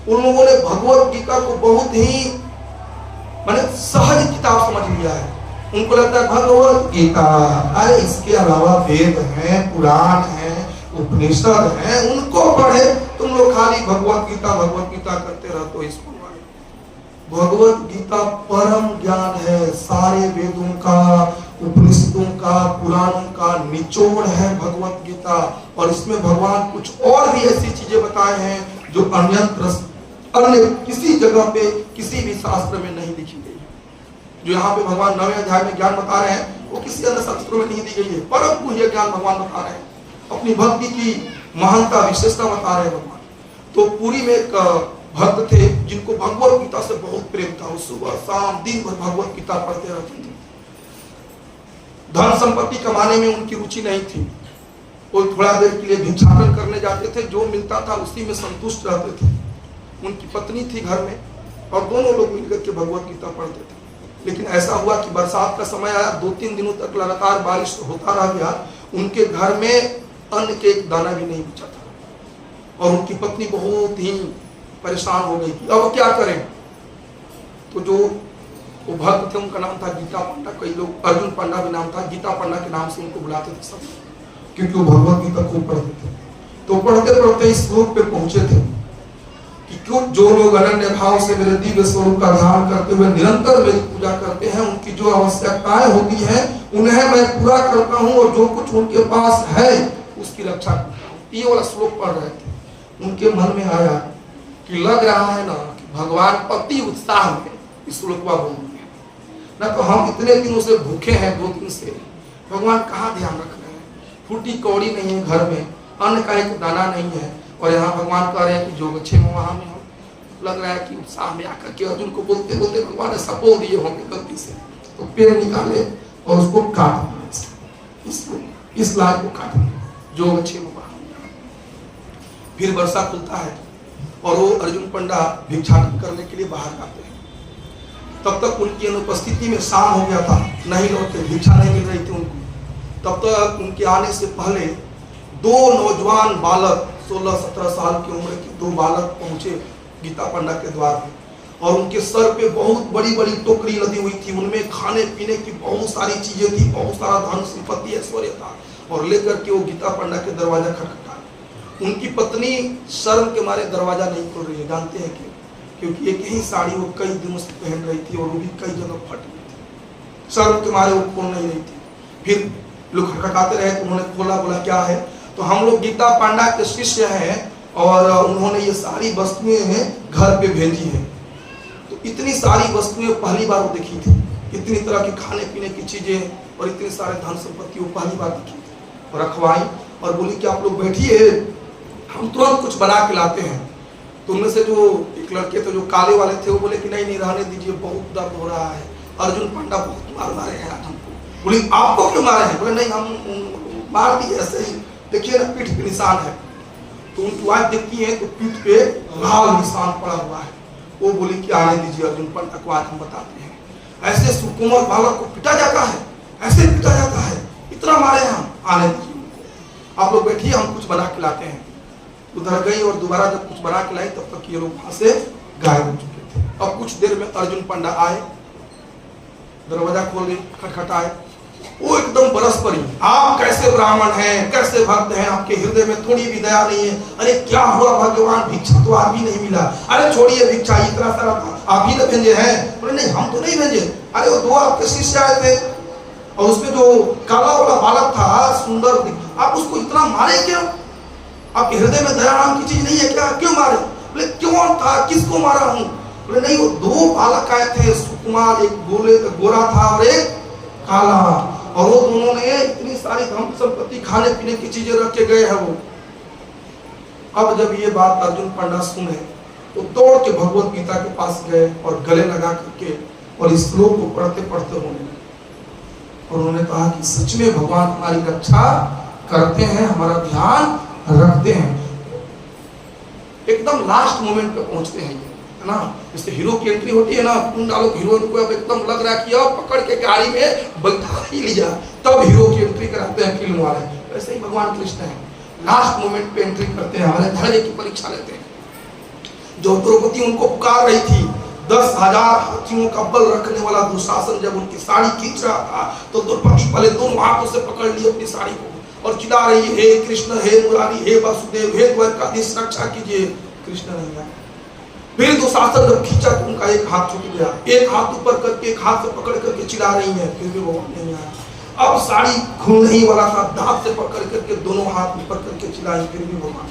उन लोगों ने भगवत गीता को बहुत ही माने सहज किताब समझ लिया है। उनको लगता है भगवत गीता, अरे इसके अलावा वेद हैं, पुराण हैं, उपनिषद हैं, उनको पढ़े। तुम लोग खाली भगवत गीता करते रहते हो। इसको भगवत गीता परम ज्ञान है, सारे वेदों का, उपनिषदों का, पुराणों का निचोड़ है भगवत गीता। और इसमें भगवान कुछ और भी ऐसी चीजें बताए हैं जो अन्य किसी जगह पे, किसी भी शास्त्र में नहीं लिखी गई है। जो यहाँ पे भगवान 9वें अध्याय में ज्ञान बता रहे हैं, वो किसी अन्य शास्त्रों में नहीं दी गई है। परम गुह्य ज्ञान भगवान बता रहे हैं, अपनी भक्ति की महानता, विशेषता बता रहे हैं भगवान। तो पूरी में एक भक्त थे जिनको भगवत गीता से बहुत प्रेम था। वो सुबह शाम दिन भर भगवत गीता पढ़ते रहते थे। धन संपत्ति कमाने में उनकी रुचि नहीं थी। वो थोड़ा देर के लिए भिक्षाटन करने जाते थे, जो मिलता था उसी में संतुष्ट रहते थे। उनकी पत्नी थी घर में और दोनों लोग मिलकर के भगवत गीता पढ़ते थे। लेकिन ऐसा हुआ कि बरसात का समय आया, 2-3 दिनों तक लगातार बारिश होता रह गया। उनके घर में अन्न के एक दाना भी नहीं बचा था और उनकी पत्नी बहुत ही परेशान हो गई थी। अब क्या करें? तो जो वो भक्त थे, उनका नाम था गीता पंडा। कई लोग, अर्जुन पंडा भी नाम था, गीता पंडा के नाम से उनको बुलाते थे सब, क्योंकि वो भगवत गीता खूब पढ़ते थे। तो पढ़ते पढ़ते इस श्लोक पे पहुंचे थे कि क्यों जो लोग अनन्य भाव से मेरे दिव्य स्वरूप का ध्यान करते हुए निरंतर मेरी पूजा करते हैं, उनकी जो आवश्यकताएं होती हैं उन्हें मैं पूरा करता हूं और जो कुछ उनके पास है उसकी रक्षा करता हूं। ये वाला श्लोक पढ़ रहे थे। उनके मन में आया कि लग रहा है ना कि भगवान अति उत्साह में इस श्लोकवा बोल रहे हैं ना, तो हम इतने दिनों से भूखे हैं, 2 दिन से, भगवान कहाँ ध्यान रख रहे हैं? फूटी कौड़ी नहीं है घर में, अन्न का एक दाना नहीं है, और यहाँ भगवान कह रहे हैं कि जो अच्छे में वहां में हम। लग रहा है कि उत्साह में आकर के अर्जुन को बोलते बोलते भगवान ने सपोल दिए होंगे गलती से, तो पेड़ निकाले और उसको काट दिया, इस लाल को काट दिया, जो अच्छे में वहां। फिर वर्षा खुलता है और वो अर्जुन पंडा भिक्षाटन करने के लिए बाहर आते हैं। तब तक उनकी अनुपस्थिति में शाम हो गया था, नहीं लौटे, भिक्षा नहीं मिल रही थी उनको। तब तक उनके आने से पहले 2 नौजवान बालक 16-17 साल की उम्र के 2 बालक पहुंचे गीता पंडा के द्वार पे, और उनके सर पे बहुत बड़ी बड़ी टोकरी लदी हुई थी, उनमें खाने पीने की बहुत सारी चीजें थी, बहुत सारा धन संपत्ति ऐश्वर्य था, और लेकर के वो गीता पंडा के दरवाजा खटखटाया। उनकी पत्नी शर्म के मारे दरवाजा नहीं खोल रही है, जानते हैं क्यों? क्योंकि एक ही साड़ी वो कई दिनों से पहन रही थी और वो भी कई जगह फट गई थी, शर्म के मारे वो खोल नहीं रही थी। फिर लोग खटखटाते रहे तो उन्होंने खोला, बोला क्या है? तो हम लोग गीता पांडा के शिष्य हैं और उन्होंने ये सारी वस्तुएं घर पे भेजी है। तो इतनी सारी वस्तुएं पहली बार वो देखी थी, इतनी तरह की खाने पीने की चीजें और इतने सारे धन संपत्ति वो पहली बार देखी थी, और रखवाई और बोली कि आप लोग बैठिए, हम तुरंत कुछ बना के लाते हैं। तो उनमें से जो एक लड़के थे जो काले वाले थे, वो बोले कि नहीं नहीं रहने दीजिए, बहुत दर्द हो रहा है, अर्जुन पांडा बहुत मारे हैं आज हमको। बोली आपको क्यों मारे हैं? बोले नहीं हम मार दिए ऐसे ही, देखिए ना पीठ पे निशान है। तो उनकी वाइफ देखती है तो पीठ पे लाल निशान पड़ा हुआ है। वो बोली कि आने दीजिए अर्जुन पांडा को, आज हम बताते हैं। ऐसे सुकुमार बालक को पिटा जाता है, ऐसे पिटा जाता है, इतना मारे हम, आने दीजिए उनको, आप लोग बैठिए, हम कुछ बना के लाते हैं। उधर गई और दोबारा जब कुछ बना के लाई तब तक ये लोग वहां से गायब हो चुके थे। अब कुछ देर में अर्जुन पांडा आए, दरवाजा खोल के खटखटाए, वो एकदम बरस पड़ी, आप कैसे ब्राह्मण हैं, कैसे भक्त हैं, आपके हृदय में थोड़ी भी दया नहीं है? अरे क्या हुआ भगवान, भिक्षा तो आज भी नहीं मिला। अरे छोड़िए भिक्षा, इतना सारा आप ही तो भेजे हैं। बोले नहीं हम तो नहीं भेजे, अरे वो 2 आपके शिष्य आए थे और उसमें जो काला वाला बालक था सुंदर, आप उसको इतना मारे क्यों? आपके हृदय में दया नाम की चीज नहीं है क्या? क्यों मारे? बोले क्यों था, किसको मारा हूं? बोले नहीं वो 2 बालक आए थे, सुकुमार, एक गोरा था और एक काला, और वो दोनों ने इतनी सारी धन संपत्ति खाने पीने की चीजें रख के गए हैं वो। अब जब ये बात अर्जुन पांडा सुने तो दौड़ के भगवत गीता के पास गए और गले लगा करके और इस श्लोक को पढ़ते पढ़ते होने लगे, और उन्होंने कहा कि सच में भगवान हमारी रक्षा करते हैं, हमारा ध्यान रखते हैं। एकदम लास्ट मोमेंट पे पहुंचते हैं ये, है ना? जैसे हीरो की एंट्री होती है ना, तुम डालो हीरोइन को, अब एकदम लग रहा है कि अब पकड़ के गाड़ी में बैठा ही लिया, तब हीरो की एंट्री कराते हैं फिल्म वाले। वैसे ही भगवान कृष्ण है, लास्ट मोमेंट पे एंट्री करते हैं, हमारे धैर्य की परीक्षा लेते हैं। जो द्रौपदी उनको पुकार रही थी, 10,000 हाथियों का बल रखने वाला दुशासन जब उनकी साड़ी खींच रहा था तो द्रौपदी पहले दोनों हाथों से पकड़ ली अपनी साड़ी को और चिल्ला रही, हे कृष्ण, हे मुरारी, हे वासुदेव, हे द्वारकाधीश, रक्षा कीजिए। कृष्ण नहीं आए। फिर दुशासन जब खींचा तो उनका एक हाथ छूट गया, एक हाथ ऊपर करके एक हाथ से पकड़ करके चिल्ला रही है, फिर भी भगवान नहीं आया। अब साड़ी खुलने ही वाला था, दांत से पकड़ करके दोनों हाथ ऊपर करके चिल्लाई, फिर भी भगवान।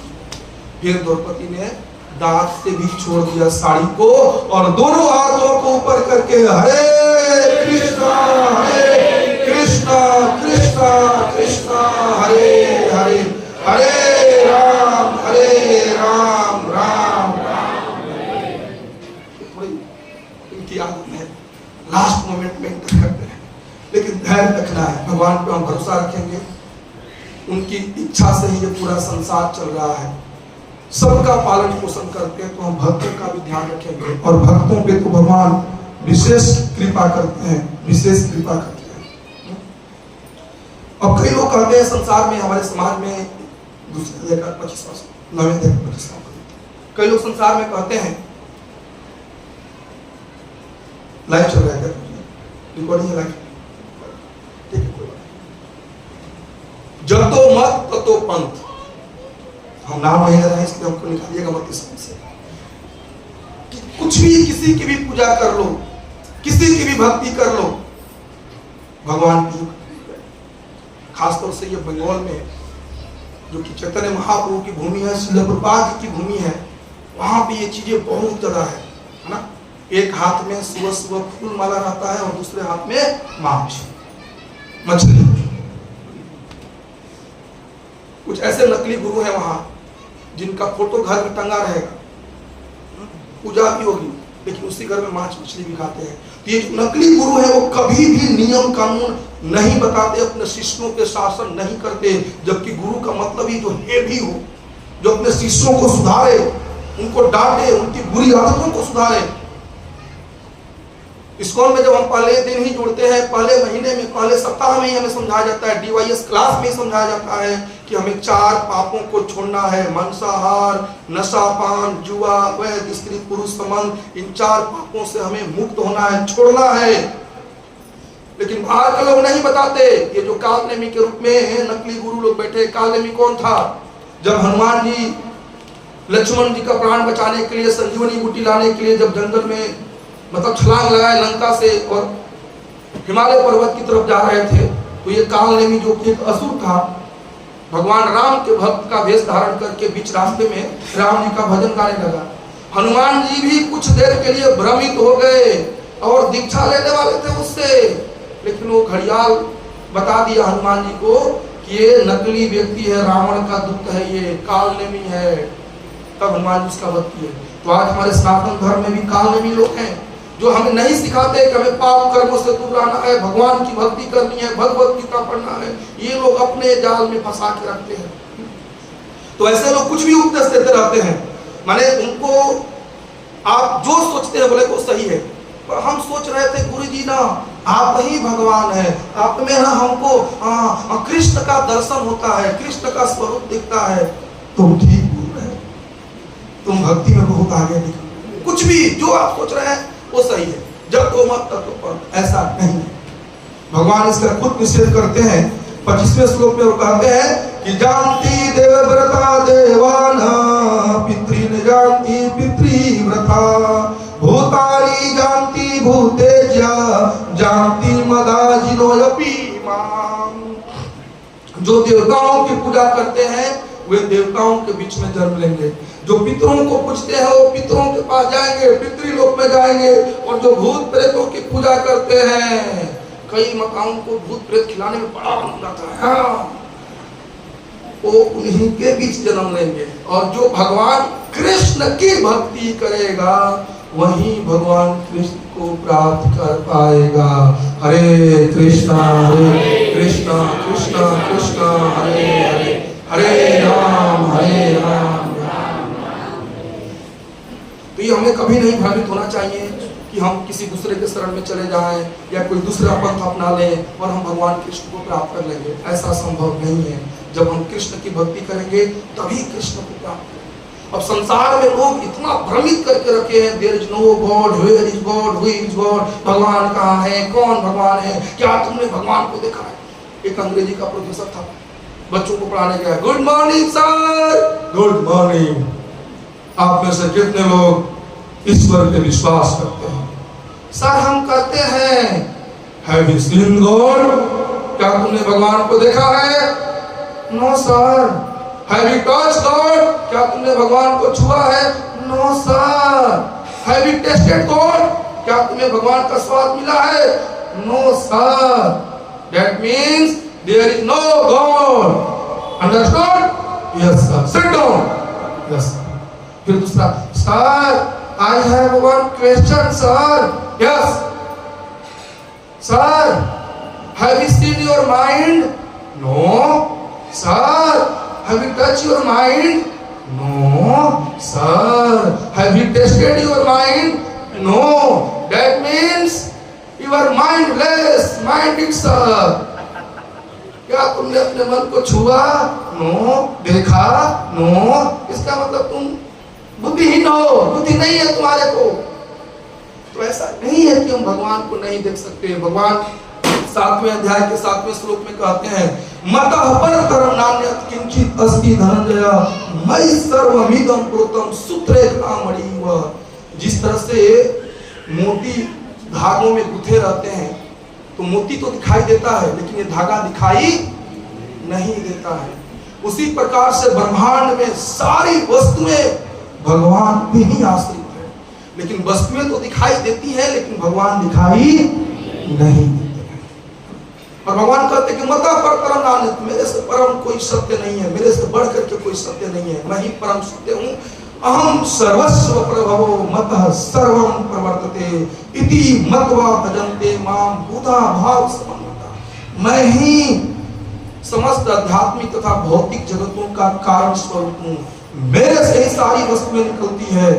फिर द्रौपदी ने दांत से भी छोड़ दिया साड़ी को और दोनों हाथों को ऊपर करके हरे कृष्णा कृष्णा कृष्णा हरे हरे, हरे राम राम राम। इनकी आदत है लास्ट मोमेंट में एंटर करते हैं, लेकिन धैर्य रखना है, भगवान पे हम भरोसा रखेंगे। उनकी इच्छा से ही ये पूरा संसार चल रहा है, सबका पालन पोषण करते हैं, तो हम भक्तों का भी ध्यान रखेंगे और भक्तों पे तो भगवान विशेष कृपा करते हैं, विशेष कृपा करते हैं। अब कई लोग कहते हैं संसार में, हमारे समाज में दूसरे 25 कई लोग संसार में कहते हैं, लाइव चल रहा है क्या, रिकॉर्डिंग है लाइव, ठीक है कोई बात नहीं, जतो मत ततो पंथ। हम नाम नहीं ले रहे हैं इसलिए हमको निकालिएगा मत इस से। कुछ भी किसी की भी पूजा कर लो, किसी की भी भक्ति कर लो, भगवान की। खासतौर से ये बंगाल में जो कि चैतन्य महाप्रभु की भूमि है, श्रील प्रभुपाद की भूमि है, वहां पे ये चीजें बहुत ज्यादा है ना। एक हाथ में सुबह सुबह फूल माला रहता है और दूसरे हाथ में मांस मछली। कुछ ऐसे नकली गुरु हैं वहां जिनका फोटो घर में टंगा रहेगा, पूजा भी होगी लेकिन उसी घर में मांस मछली भी खाते हैं। तो ये जो नकली गुरु है वो कभी भी नियम कानून नहीं बताते, अपने शिष्यों पे शासन नहीं करते, जबकि गुरु का मतलब ही जो है भी हो, जो अपने शिष्यों को सुधारे, उनको डांटे, उनकी बुरी आदतों को सुधारे। इस्कॉन में जब हम पहले दिन ही जुड़ते हैं, पहले महीने में, पहले सप्ताह में ही हमें समझाया जाता है, DYS क्लास में समझाया जाता है कि हमें 4 पापों को छोड़ना है। मांसाहार, नशापान, जुआ, वैध स्त्री पुरुष संबंध, इन 4 पापों से हमें मुक्त होना है, छोड़ना है। लेकिन बाहर के लोग नहीं बताते। ये जो कालनेमी के रूप में नकली गुरु लोग बैठे, कालनेमी कौन था? जब हनुमान जी लक्ष्मण जी का प्राण बचाने के लिए, संजीवनी बूटी लाने के लिए जब जंगल में मतलब छलांग लगाए लंका से और हिमालय पर्वत की तरफ जा रहे थे, तो ये कालनेमी जो कि एक असुर था, भगवान राम के भक्त का वेश धारण करके बीच रास्ते में राम जी का भजन गाने लगा। हनुमान जी भी कुछ देर के लिए भ्रमित हो गए और दीक्षा लेने वाले थे उससे, लेकिन वो घड़ियाल बता दिया हनुमान जी को कि ये नकली व्यक्ति है, रावण का दूत है, ये कालनेमी है। तब हनुमान जी उसका वध किए। तो आज हमारे सनातन धर्म में भी कालनेमी लोग हैं जो हमें नहीं सिखाते कि हमें पाप कर्मों से दूर रहना है, भगवान की भक्ति करनी है, भगवत गीता पढ़ना है। ये लोग अपने जाल में फंसा के रखते हैं। तो ऐसे लोग कुछ भी उपदेश देते रहते हैं, माने उनको आप जो सोचते हैं बोले वो सही है। पर हम सोच रहे थे गुरु जी ना, आप ही भगवान है, आप में ना हमको कृष्ण का दर्शन होता है, कृष्ण का स्वरूप दिखता है। तुम ठीक बोल रहे, तुम भक्ति में बहुत आगे निकल। कुछ भी जो आप सोच रहे हैं वो सही है, जब तो मत तब तो पर, ऐसा नहीं है। भगवान इसका खुद निषेध करते हैं। 25वें श्लोक में वो कहते हैं कि जानती देवव्रता देवाना, पितृन जानती पितृव्रता, भूतानि जानती भूतेज्या, जानती मदाजिनोयपि माम। जो देवताओं की पूजा करते हैं वे देवताओं के बीच में जन्म लेंगे। जो पितरों को पूजते हैं वो पितरों के पास जाएंगे, पितृलोक में जाएंगे। और जो भूत प्रेतों की पूजा करते हैं, कई माताओं को भूत प्रेत खिलाने में बड़ा आनंद आता है, वो उन्हीं के बीच जन्म लेंगे। और जो भगवान कृष्ण की भक्ति करेगा वही भगवान कृष्ण को प्राप्त कर पाएगा। हरे कृष्णा कृष्णा कृष्णा हरे हरे, हरे राम तो ये हमें कभी नहीं भ्रमित होना चाहिए कि हम किसी दूसरे के शरण में चले जाएं या कोई दूसरा पंथ अपना लें और हम भगवान कृष्ण को प्राप्त कर लेंगे। ऐसा संभव नहीं है। जब हम कृष्ण की भक्ति करेंगे तभी कृष्ण को प्राप्त करेंगे। अब संसार में लोग इतना भ्रमित करके रखे हैं, there is no God, where is God, who is God, भगवान कहाँ है, कौन भगवान है, क्या तुमने भगवान को देखा है। एक अंग्रेजी का प्रोफेसर था, बच्चों को पढ़ाने गया, good morning sir, good morning. आप में से कितने लोग ईश्वर पे विश्वास करते हैं? सर हम करते हैं। हैव यू सीन गॉड, क्या तुमने भगवान को देखा है? No sir. Have you touched God, क्या तुमने भगवान को छुआ है? No sir. Have you tasted God, क्या तुम्हें भगवान का स्वाद मिला है? No sir. That means there is no God. Understood? Yes sir. Sit down. Yes sir. फिर दूसरा, sir I have one question sir. Yes sir. Have you seen your mind? No sir. Have you touched your mind? No sir. Have you tested your mind? No. That means you are mindless, minded sir. क्या तुमने अपने मन को छुआ? No. देखा? No. इसका मतलब तुम बुद्धिहीन हो, बुद्धि नहीं है तुम्हारे को। तो ऐसा नहीं है कि हम भगवान को नहीं देख सकते। भगवान 7वें अध्याय के 7वें श्लोक में कहते हैं, मतः परतरं नान्यत् किंचित् अस्ति धनंजय, मयि सर्वमिदं प्रोतं सूत्रे कामणिव। जिस तरह से मोती धागों में गुथे रहते हैं, तो मोती तो दिखाई देता है लेकिन ये धागा दिखाई नहीं देता है। उसी प्रकार से ब्रह्मांड में सारी वस्तुएं भगवान पे ही आश्रित है, लेकिन वस्तुएं तो दिखाई देती है लेकिन भगवान दिखाई नहीं देते हैं। और भगवान कहते हैं कि मता परतरं नान्यत्, मेरे से परम कोई सत्य नहीं है, मेरे से बढ़ करके कोई सत्य नहीं है, मैं ही परम सत्य हूँ। अहम सर्वस्व प्रभवो मतः सर्वं प्रवर्तते इति मत्वा भजन्ते माम बुधा भाव समन्विता। मैं ही समस्त आध्यात्मिक तथा भौतिक जगतों का कारण स्वरूप हूँ, मेरे से ही सारी वस्तुएं निकलती है।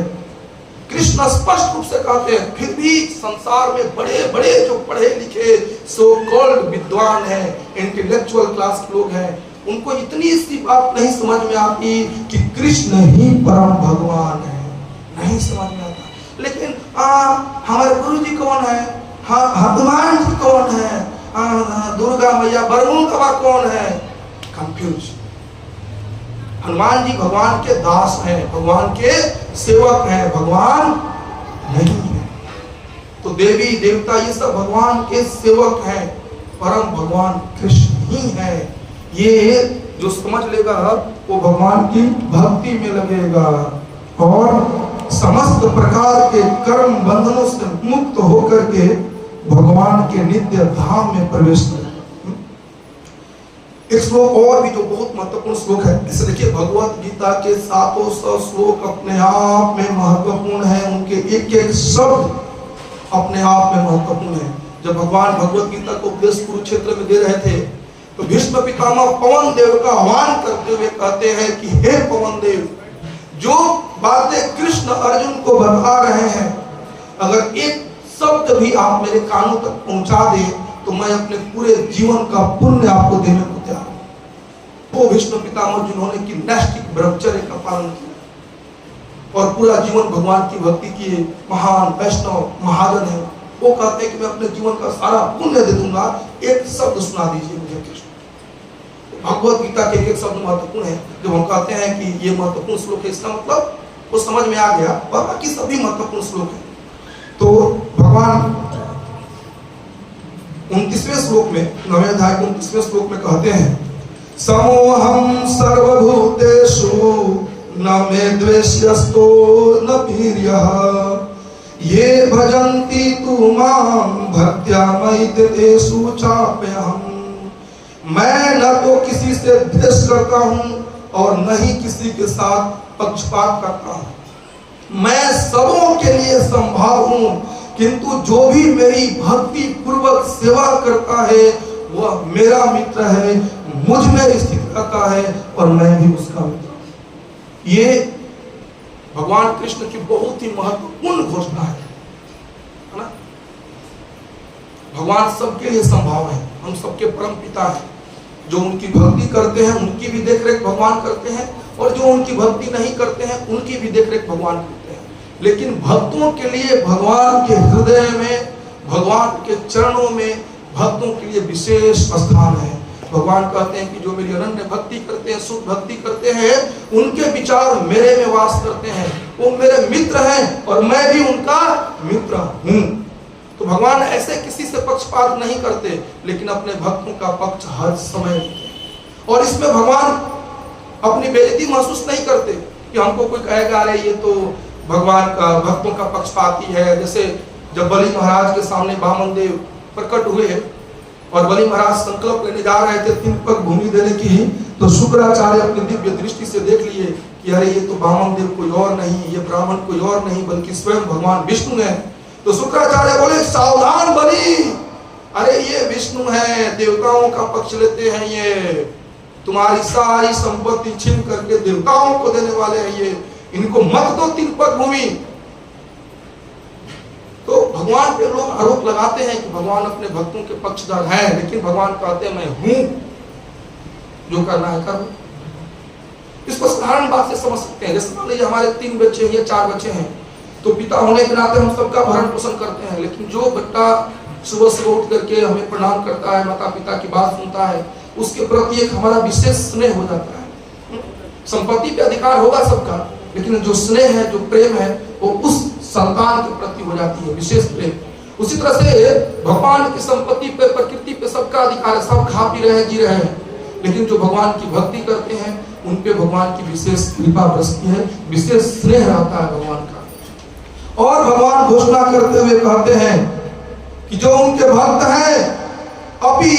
कृष्ण स्पष्ट रूप से कहते हैं, फिर भी संसार में बड़े बड़े जो पढ़े लिखे सो कॉल्ड विद्वान हैं, इंटेलेक्चुअल क्लास के लोग हैं, उनको इतनी सी बात नहीं समझ में आती कि कृष्ण ही परम भगवान है, नहीं समझ में आता। लेकिन हमारे गुरु जी कौन है, हनुमान जी कौन है, दुर्गा मैया बरमुंडवा कौन है, कंफ्यूज। हनुमान जी भगवान के दास हैं, भगवान के सेवक हैं, भगवान नहीं है। तो देवी देवता ये सब भगवान के सेवक हैं, परम भगवान कृष्ण ही है। ये जो समझ लेगा वो भगवान की भक्ति में लगेगा और समस्त प्रकार के कर्म बंधनों से मुक्त होकर के भगवान के नित्य धाम में प्रवेश करेगा। एक श्लोक और भी जो बहुत महत्वपूर्ण श्लोक है, इसे देखिए, भगवत गीता के 700 श्लोक अपने आप में महत्वपूर्ण है, उनके एक एक शब्द अपने आप में महत्वपूर्ण है। जब भगवान भगवत गीता को उपदेश कुरुक्षेत्र में दे रहे थे तो भीष्म पितामह पवन देव का आह्वान करते हुए कहते हैं कि हे पवन देव, जो बातें कृष्ण अर्जुन को बता रहे हैं, अगर एक शब्द भी आप मेरे कानों तक पहुंचा दे तो मैं अपने पूरे जीवन का पुण्य आपको देने को तैयार हूं। वो भीष्म पितामह जिन्होंने कि नैष्ठिक ब्रह्मचर्य का पालन किया और पूरा जीवन भगवान की भक्ति किए, महान वैष्णव महाजन है, वो कहते हैं कि मैं अपने जीवन का सारा पुण्य दे दूंगा, एक शब्द सुना दीजिए मुझे कृष्ण। भगवत गीता के एक शब्द महत्वपूर्ण है। जब हम कहते हैं कि ये महत्वपूर्ण श्लोक है, इसका मतलब वो समझ में आ गया, और बाकी सभी महत्वपूर्ण श्लोक है। तो भगवान 29वें श्लोक में, 9वें अध्याय के 29वें श्लोक में कहते हैं, समोहम सर्वभूतेषु न मे द्वेष्यस्तो न वीर्यः ये भजन्ति तु मां भक्त्या मयि तेषु चाप्यहम्। मैं न तो किसी से द्वेष करता हूं और न ही किसी के साथ पक्षपात करता हूं। मैं सबों के लिए संभाव हूं, किंतु जो भी मेरी भक्ति पूर्वक सेवा करता है वह मेरा मित्र है, मुझ में स्थित रहता है और मैं भी उसका मित्र हूं। ये भगवान कृष्ण की बहुत ही महत्वपूर्ण घोषणा है ना। भगवान सबके लिए संभाव है, हम सबके परम पिता है। जो उनकी भक्ति करते हैं उनकी भी देखरेख भगवान करते हैं, और जो उनकी भक्ति नहीं करते हैं उनकी भी देखरेख भगवान करते हैं। लेकिन भक्तों के लिए भगवान के हृदय में, भगवान के चरणों में भक्तों के लिए विशेष स्थान है। भगवान कहते हैं कि जो मेरी अनन्य भक्ति करते हैं, शुद्ध भक्ति करते हैं, उनके विचार मेरे में वास करते हैं, वो मेरे मित्र हैं और मैं भी उनका मित्र हूं। तो भगवान ऐसे किसी से पक्षपात नहीं करते, लेकिन अपने भक्तों का पक्ष हर समय लेते हैं। और इसमें भगवान अपनी बेइज्जती महसूस नहीं करते कि हमको कोई कहेगा अरे ये तो भगवान का भक्तों का पक्षपाती है। जैसे जब बलि महाराज के सामने वामन देव प्रकट हुए और बलि महाराज संकल्प लेने जा रहे थे 3 पग भूमि देने की, तो शुक्राचार्य अपनी दिव्य दृष्टि से देख लिए कि अरे ये तो वामन देव कोई और नहीं, ये ब्राह्मण कोई और नहीं बल्कि स्वयं भगवान विष्णु है। तो शुक्राचार्य बोले सावधान बलि, अरे ये विष्णु है, देवताओं का पक्ष लेते हैं, ये तुम्हारी सारी संपत्ति छीन करके देवताओं को देने वाले हैं, ये इनको मत दो 3 पग भूमि। तो भगवान पे लोग आरोप लगाते हैं कि भगवान अपने भक्तों के पक्षधर हैं, लेकिन भगवान कहते हैं मैं हूं, जो करना है करो। इसको साधारण बात से समझ सकते हैं। जैसे मान लीजिए हमारे 3 बच्चे हैं या 4 बच्चे हैं, तो पिता होने के नाते हम सबका भरण पोषण करते हैं, लेकिन जो बच्चा सुबह सुबह उठ करके हमें प्रणाम करता है, माता पिता की बात सुनता है, उसके प्रति एक हमारा विशेष स्नेह हो जाता है। संपत्ति पे अधिकार होगा सबका, लेकिन जो स्नेह है, जो प्रेम है, वो उस संतान के प्रति हो जाती है, विशेष प्रेम। उसी तरह से भगवान की संपत्ति पे, प्रकृति पे सबका अधिकार है, सब खा पी रहे हैं, जी रहे हैं, लेकिन जो भगवान की भक्ति करते हैं उन पे भगवान की विशेष कृपा बरसती है, विशेष स्नेह रहता है भगवान का। और भगवान घोषणा करते हुए कहते हैं कि जो उनके भक्त हैं अपि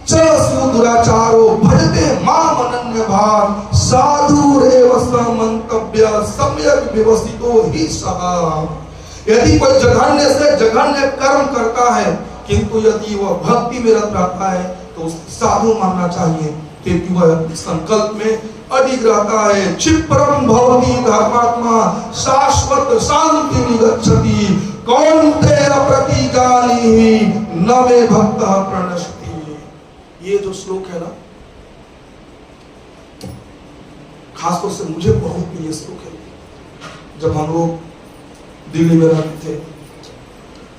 चरसु दुराचारो भजते माम अनन्य भाव साधुरेव समन्तव्य सम्यक व्यवस्थितो हि सः। यदि कोई जघन्य से जघन्य कर्म करता है, किंतु यदि वह भक्ति में रत रहता है तो उसे साधु मानना चाहिए, क्योंकि वह संकल्प में अडिग रहता है। क्षिप्रम भवति धर्मात्मा शाश्वत शांति निगच्छति कौन्तेय प्रतिगानी न मे भक्तः प्रणश्यति। ये जो श्लोक है ना, खासतौर से मुझे बहुत प्रिय श्लोक है। जब हम लोग दिल्ली में रहते थे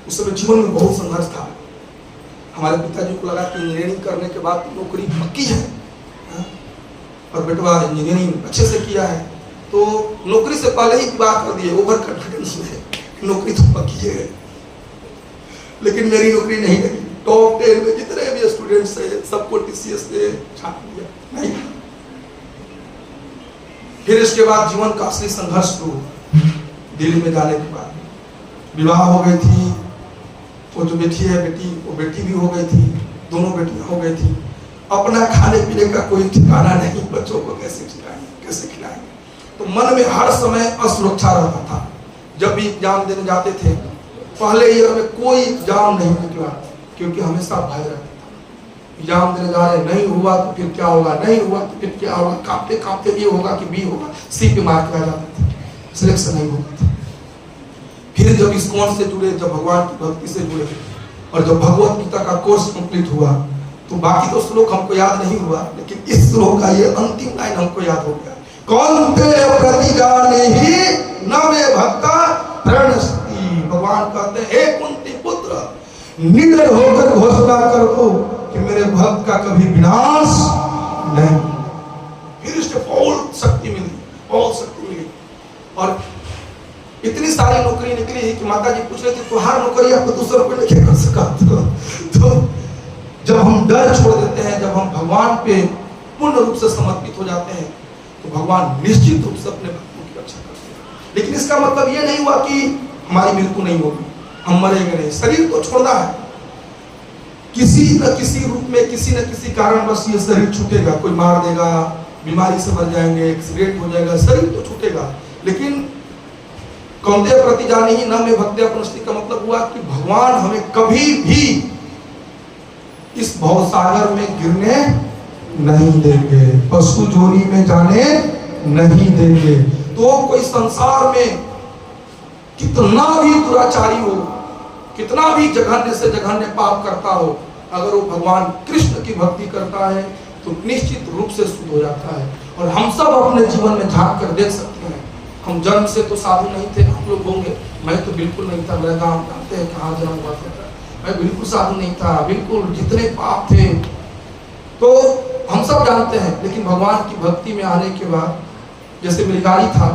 उस समय जीवन में बहुत संघर्ष था। हमारे पिताजी को लगा कि इंजीनियरिंग करने के बाद तो नौकरी पक्की है, और बेटवा इंजीनियरिंग अच्छे से किया है, तो नौकरी से पहले ही विवाह कर दिए। ओवर कॉन्फिडेंस में नौकरी तो पक्की है, लेकिन मेरी नौकरी नहीं लगी। टॉप 10 में जितने भी स्टूडेंट्स है सबको टीसीएस से छाप दिया, नहीं। फिर इसके बाद जीवन का असली संघर्ष शुरू। दिल्ली में जाने के बाद विवाह हो गई थी, वो जो बेटी है बेटी, वो बेटी भी हो गई थी, दोनों बेटियां हो गई थी। अपना खाने पीने का कोई ठिकाना नहीं, बच्चों को कैसे खिलाएंगे कैसे खिलाएंगे। तो मन में हर समय असुरक्षा रहता था। जब भी एग्जाम देने जाते थे, पहले ईयर में कोई एग्जाम नहीं निकला, क्योंकि हमेशा भय रहता था। एग्जाम देने जा रहे, नहीं हुआ तो फिर क्या होगा, नहीं हुआ तो फिर क्या होगा, कांपते कांपते ये होगा कि बी होगा, सी पे मार्क आ जाते थे, सिलेक्शन नहीं होता था। फिर जब इस्कॉन से जुड़े, जब भगवान की भक्ति से जुड़े, और जब भगवत गीता का कोर्स कंप्लीट हुआ, तो बाकी तो श्लोक हमको याद नहीं हुआ, लेकिन इस श्लोक का ये अंतिम लाइन हमको याद हो गया। कौन्तेय प्रतिगानेहि न मे भक्ता प्रणश्यति। भगवान कहते हैं, हे कुंती पुत्र, निडर होकर घोषणा कर दो कि मेरे भक्त का कभी विनाश नहीं। फिर इसके बहुत शक्ति मिली, बहुत शक्ति मिली। और इतनी सारी नौकरी निकली कि माता जी पूछ रहे थे, तुम्हारी नौकरी आपको दूसरा कोई नहीं कर सका। तो जब हम डर छोड़ देते हैं, जब हम भगवान पे पूर्ण रूप से समर्पित हो जाते हैं, तो भगवान निश्चित रूप से अपने भक्तों की रक्षा करते हैं। लेकिन इसका मतलब ये नहीं हुआ कि हमारी मृत्यु नहीं होगी, हम मरेंगे नहीं। शरीर को छोड़ना है, किसी न किसी रूप में, किसी न किसी कारणवश ये शरीर छूटेगा। कोई मार देगा, बीमारी से मर जाएंगे, एक्सीडेंट हो जाएगा, शरीर तो छूटेगा। लेकिन कौन्तेय प्रतिगानेहि न मे भक्त्या प्रणश्यति का मतलब हुआ कि भगवान हमें कभी भी इस भवसागर में गिरने नहीं देंगे, पशु जोनी में जाने नहीं देंगे। तो कोई संसार में कितना भी दुराचारी हो, कितना भी जघन्य से जघन्य पाप करता हो, अगर वो भगवान कृष्ण की भक्ति करता है तो निश्चित रूप से शुद्ध हो जाता है। और हम सब अपने जीवन में झांक कर देख सकते हैं। हम जन्म से तो साधु नहीं थे, हम लोग होंगे, मैं तो बिल्कुल नहीं था। मेरा गाँव जानते हैं कहाँ जन्म हुआ था, मैं बिल्कुल साधु नहीं था, बिल्कुल जितने पाप थे तो हम सब जानते हैं। लेकिन भगवान की भक्ति में आने के बाद, जैसे मेरी गाड़ी था,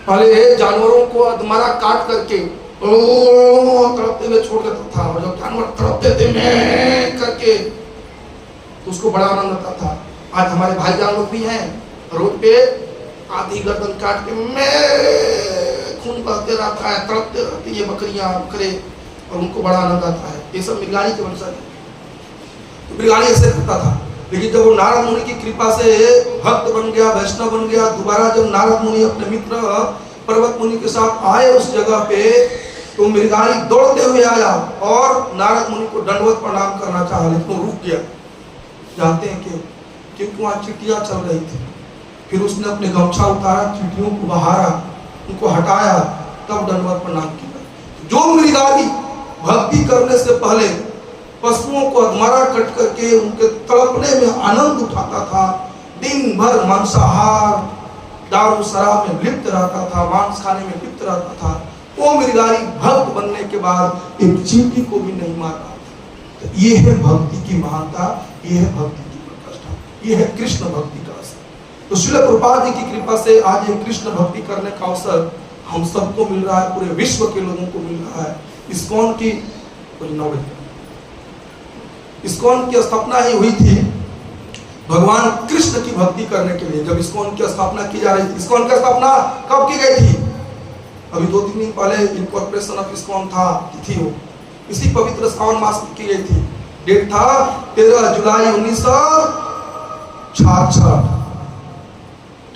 पहले जानवरों को अधमरा काट करके तड़पते हुए छोड़ देता था, और जब जानवर तड़पते थे मैं करके, तो उसको बड़ा आनंद आता था। आज हमारे भाईजान लोग भी हैं, रोड पे आधी गर्दन काट के मैं खून बहते रहता है, तड़पते रहती है बकरियां बकरे, और उनको बड़ा आनंद आता है। ये सब मृगाणी के वंशज है। तो मृगाणी ऐसे करता था। लेकिन जब वो नारद मुनि की कृपा से भक्त बन गया, वैष्णव बन गया, दोबारा जब नारद मुनि अपने मित्र पर्वत मुनि के साथ आए उस जगह पे, तो मृगाणी दौड़ते हुए आया और नारद मुनि को दंडवत प्रणाम करना चाहा, लेकिन वो रुक गया। जानते हैं क्योंकि वहां चींटियां चल रही थी। फिर उसने अपने गमछा उतारा, चींटियों को बहारा, उनको हटाया, तब दंडवत प्रणाम किया। जो मृगाणी भक्ति करने से पहले पशुओं को अधमरा कट करके उनके तड़पने में आनंद उठाता था, दिन भर मांसाहार दारू शराब में लिप्त रहता था, मांस खाने में लिप्त रहता था, वो मृगाणी भक्त बनने के बाद एक चींटी को भी नहीं मारा। तो ये है भक्ति की महानता, ये है भक्ति की प्रतिष्ठा, ये है कृष्ण भक्ति का असर। तो श्रील प्रभुपाद जी की कृपा से आज ये कृष्ण भक्ति करने का अवसर हम सबको मिल रहा है, पूरे विश्व के लोगों को मिल रहा है। इस्कॉन की इस्कॉन की स्थापना ही हुई थी भगवान कृष्ण की भक्ति करने के लिए। जब इस्कॉन की स्थापना की जा रही थी, इस्कॉन की स्थापना कब की गई थी? अभी 2-3 दिन पहले इनकॉर्पोरेशन ऑफ इस्कॉन था, तिथि हो, इसी पवित्र श्रावण मास में की गई थी। डेट था 13 जुलाई 1966,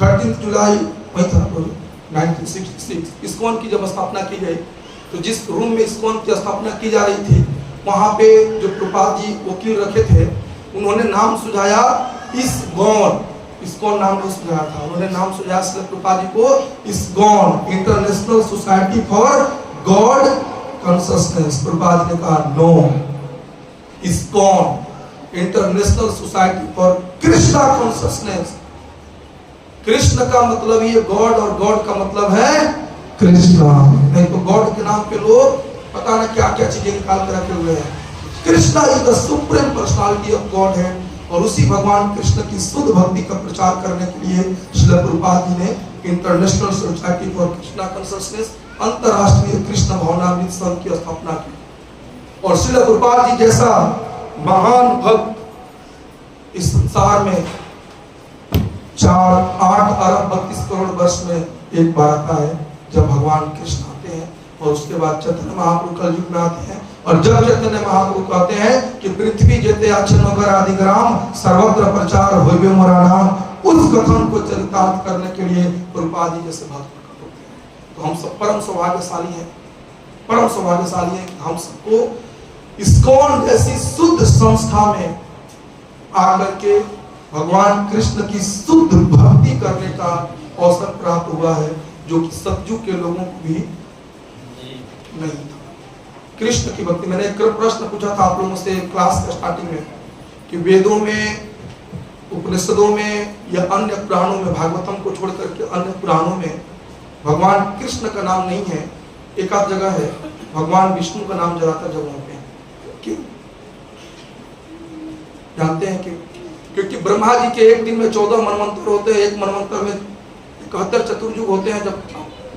13 जुलाई वही था 1966। इस्कॉन की जब स्थापना की गई, तो जिस रूम में इस्कॉन की स्थापना की जा रही थी, वहां पे जो प्रभुपाद जी वकील रखे थे, उन्होंने नाम सुझाया ISKCON, ISKCON नाम नहीं सुझाया था, उन्होंने नाम सुझाया श्रील प्रभुपाद जी को ISKCON, international society for God consciousness. Prabhupada ji ने कहा no, ISKCON, international society for Krishna consciousness. Krishna का मतलब ये गॉड और गॉड का मतलब है कृष्णा। नहीं तो गॉड के नाम पे लोग पता न क्या क्या चीजें निकाल कर रखे हुए हैं। Krishna is the supreme personality of God है, और उसी भगवान कृष्ण की शुद्ध भक्ति का प्रचार करने के लिए श्रील प्रभुपाद जी ने international society for Krishna consciousness, अंतरराष्ट्रीय कृष्ण भावनामृत संघ की स्थापना की। और श्रील प्रभुपाद जी जैसा महान भक्त इस संसार में 8 अरब 32 करोड़ वर्ष में एक बार आता है, जब भगवान कृष्ण आते हैं। और उसके बाद चैतन्य महाप्रभु कलयुग में आते हैं, और जब चैतन्य महाप्रभु कहते हैं कि पृथ्वी जेते अच्छे नगर आदि ग्राम सर्वत्र प्रचार होइबे मोरा नाम, उस कथन को चरितार्थ करने के लिए प्रभुपाद जी जैसे भक्त प्रकट होते हैं। तो हम सब परम सौभाग्यशाली हैं, परम सौभाग्यशाली हैं कि हम सबको ISKCON जैसी शुद्ध संस्था में आकर के भगवान कृष्ण की शुद्ध भक्ति करने का अवसर प्राप्त हुआ है, जो कि सतयुग के लोगों को भी नहीं था। कृष्ण की भक्ति, मैंने एक प्रश्न पूछा था आप लोगों से क्लास के स्टार्टिंग में कि वेदों में, उपनिषदों में या अन्य पुराणों में, भागवतम को छोड़ करके अन्य पुराणों में भगवान कृष्ण का नाम नहीं है। एक आध जगह है भगवान विष्णु का नाम ज्यादातर जगहों पे। क्यों? जानते हैं कि क्योंकि ब्रह्मा जी के एक दिन में 14 मनवंतर होते हैं, एक मनवंतर में 71 चतुर्युग होते हैं। जब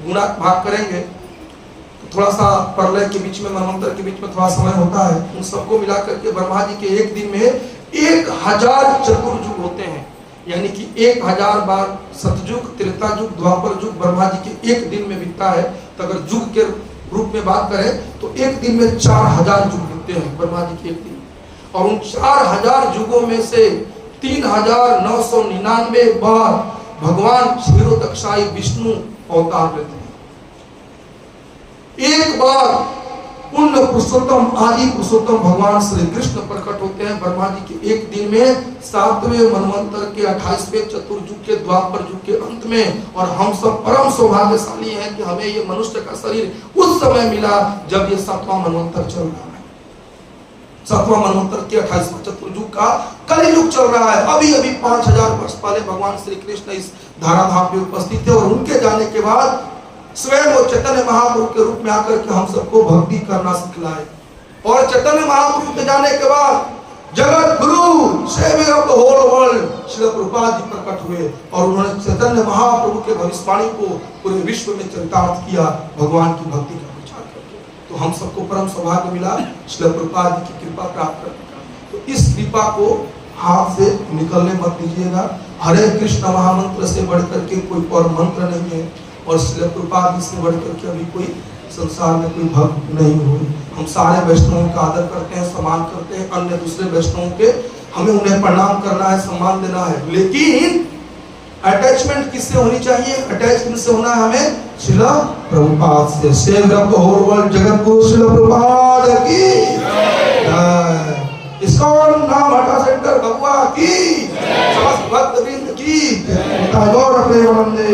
गुणा भाग करेंगे तो थोड़ा सा प्रलय के बीच में, मनवंतर के बीच में थोड़ा समय होता है। उन सबको मिला करके ब्रह्मा जी के एक दिन में 1000 चतुर्युग होते हैं, यानी कि 1000 बार सतयुग, त्रेता युग, द्वापर युग ब्रह्मा जी के एक दिन में बीतता है। तो अगर युग के रूप में बात करें तो एक दिन में 4000 युग बीतते हैं ब्रह्मा जी के एक दिन। और उन 4000 युगों में से 3999 बार भगवान क्षीरोदक्षाई विष्णु अवतार लेते हैं। एक बार पूर्ण पुरुषोत्तम, आदि पुरुषोत्तम भगवान श्री कृष्ण प्रकट होते हैं ब्रह्मा जी के एक दिन में, 7वें मनवंतर के 28वें चतुर्युग के द्वापर युग के अंत में। और हम सब परम सौभाग्यशाली हैं कि हमें ये मनुष्य का शरीर उस समय मिला जब ये 7वां मनवंतर चल रहा है। 7वां मनवंतर के 28वां चतुर्युग का कलियुग चल रहा है। अभी अभी 5000 वर्ष पहले भगवान श्री कृष्ण इस धराधाम पे उपस्थित थे, और उनके जाने के बाद स्वयं वो चैतन्य महाप्रभु के रूप में आकर के हम सबको भक्ति करना सिखलाए। और चैतन्य महाप्रभु के जाने के बाद जगत गुरु saviour of the whole world Srila Prabhupada ji प्रकट हुए, और उन्होंने चैतन्य महाप्रभु के भविष्यवाणी को पूरे विश्व में चरितार्थ किया भगवान की भक्ति का प्रचार करके। तो हम सबको परम सौभाग्य मिला श्रील प्रभुपाद जी की कृपा प्राप्त करने का। तो इस कृपा को हाथ से निकलने मत दीजिएगा। हरे कृष्ण महामंत्र से बढ़कर के कोई और मंत्र नहीं है, और श्रील प्रभुपाद जी से बढ़कर के अभी कोई संसार में कोई भक्त नहीं हुए। हम सारे वैष्णवों का आदर करते हैं, सम्मान करते हैं। अन्य दूसरे वैष्णवों के हमें उन्हें प्रणाम करना है, सम्मान देना है, लेकिन अटैचमेंट किससे होनी चाहिए? अटैच किससे होना है हमें? श्रील प्रभुपाद से। Saviour of the whole world जगत गुरु श्रील प्रभुपाद की जय। ISKCON नाम हटा सेंटर भगवा की समस्त भक्तवृंद की जय। गौर प्रेमानंदे।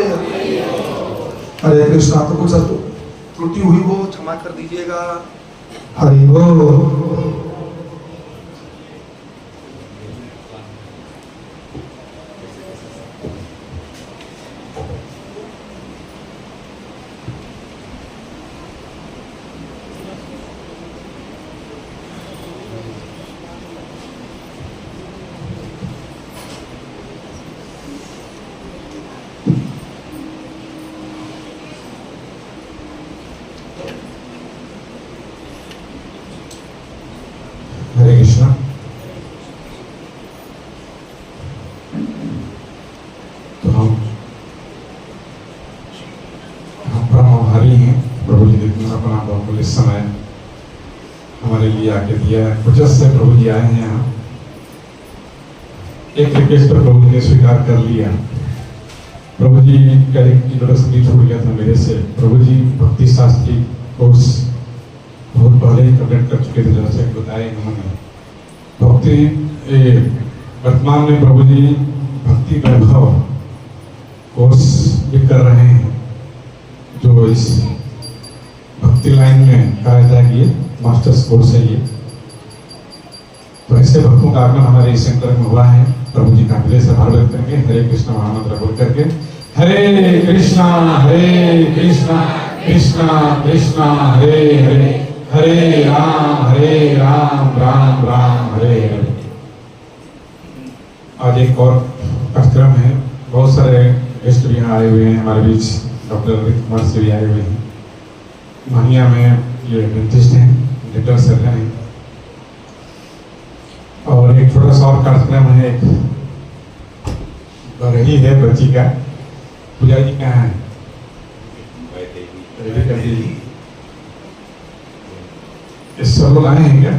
हरे कृष्णा। तो कुछ त्रुटि हुई हो क्षमा कर दीजिएगा। हरि बोल। हरे कृष्णा। तो हम परम आभारी हैं प्रभु जी ने अपना बहुमूल्य समय हमारे लिए आके दिया है। कुछ से प्रभु जी आए हैं यहाँ, एक रिक्वेस्ट पर प्रभु जी ने स्वीकार कर लिया। प्रभु जी का एक इंट्रोडक्शन भी छूट गया था मेरे से। प्रभु जी भक्ति शास्त्री कोर्स बहुत पहले ही कंप्लीट कर चुके थे, जैसे बताए उन्होंने। भक्ति वर्तमान में प्रभु जी भक्ति वैभव कोर्स ये कर रहे हैं, जो इस भक्ति लाइन में कहा जाता है कि ये मास्टर्स कोर्स है ये। तो ऐसे भक्तों का आगमन हमारे इस सेंटर में हुआ है। प्रभु जी का हृदय से आभार व्यक्त करेंगे। हरे कृष्ण महामंत्र बोल करके हरे कृष्णा कृष्णा कृष्णा हरे हरे, हरे राम राम राम हरे हरे। आज एक और कार्यक्रम है, बहुत सारे गेस्ट भी यहाँ आए हुए हैं हमारे बीच। डॉक्टर अमित कुमार से भी आए हुए हैं। मानिया में ये डेंटिस्ट हैं, डेंटल सर्जन हैं। और एक छोटा सा और कार्यक्रम है, बरही है बच्ची का। पूजा जी कहाँ है? ये सब लोग आए हैं क्या?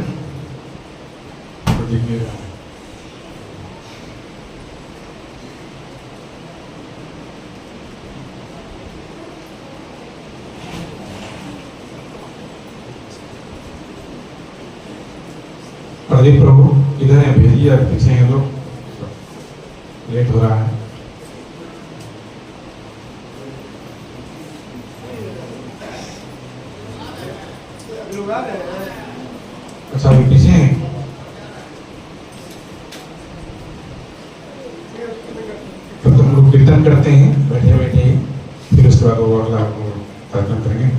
प्रदीप प्रभु इधर है, भेजिए और पीछे हैं लोग, लेट हो रहा है। अच्छा अभी पीछे हैं। तो तुम लोग कीर्तन करते हैं बैठे बैठे ही, फिर उसके बाद वो अगला कार्यक्रम करेंगे।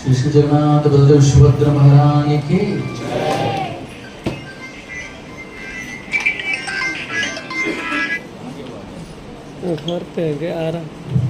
श्री श्री जगन्नाथ बलदेव सुभद्रा महारानी की। घर पे आ रहा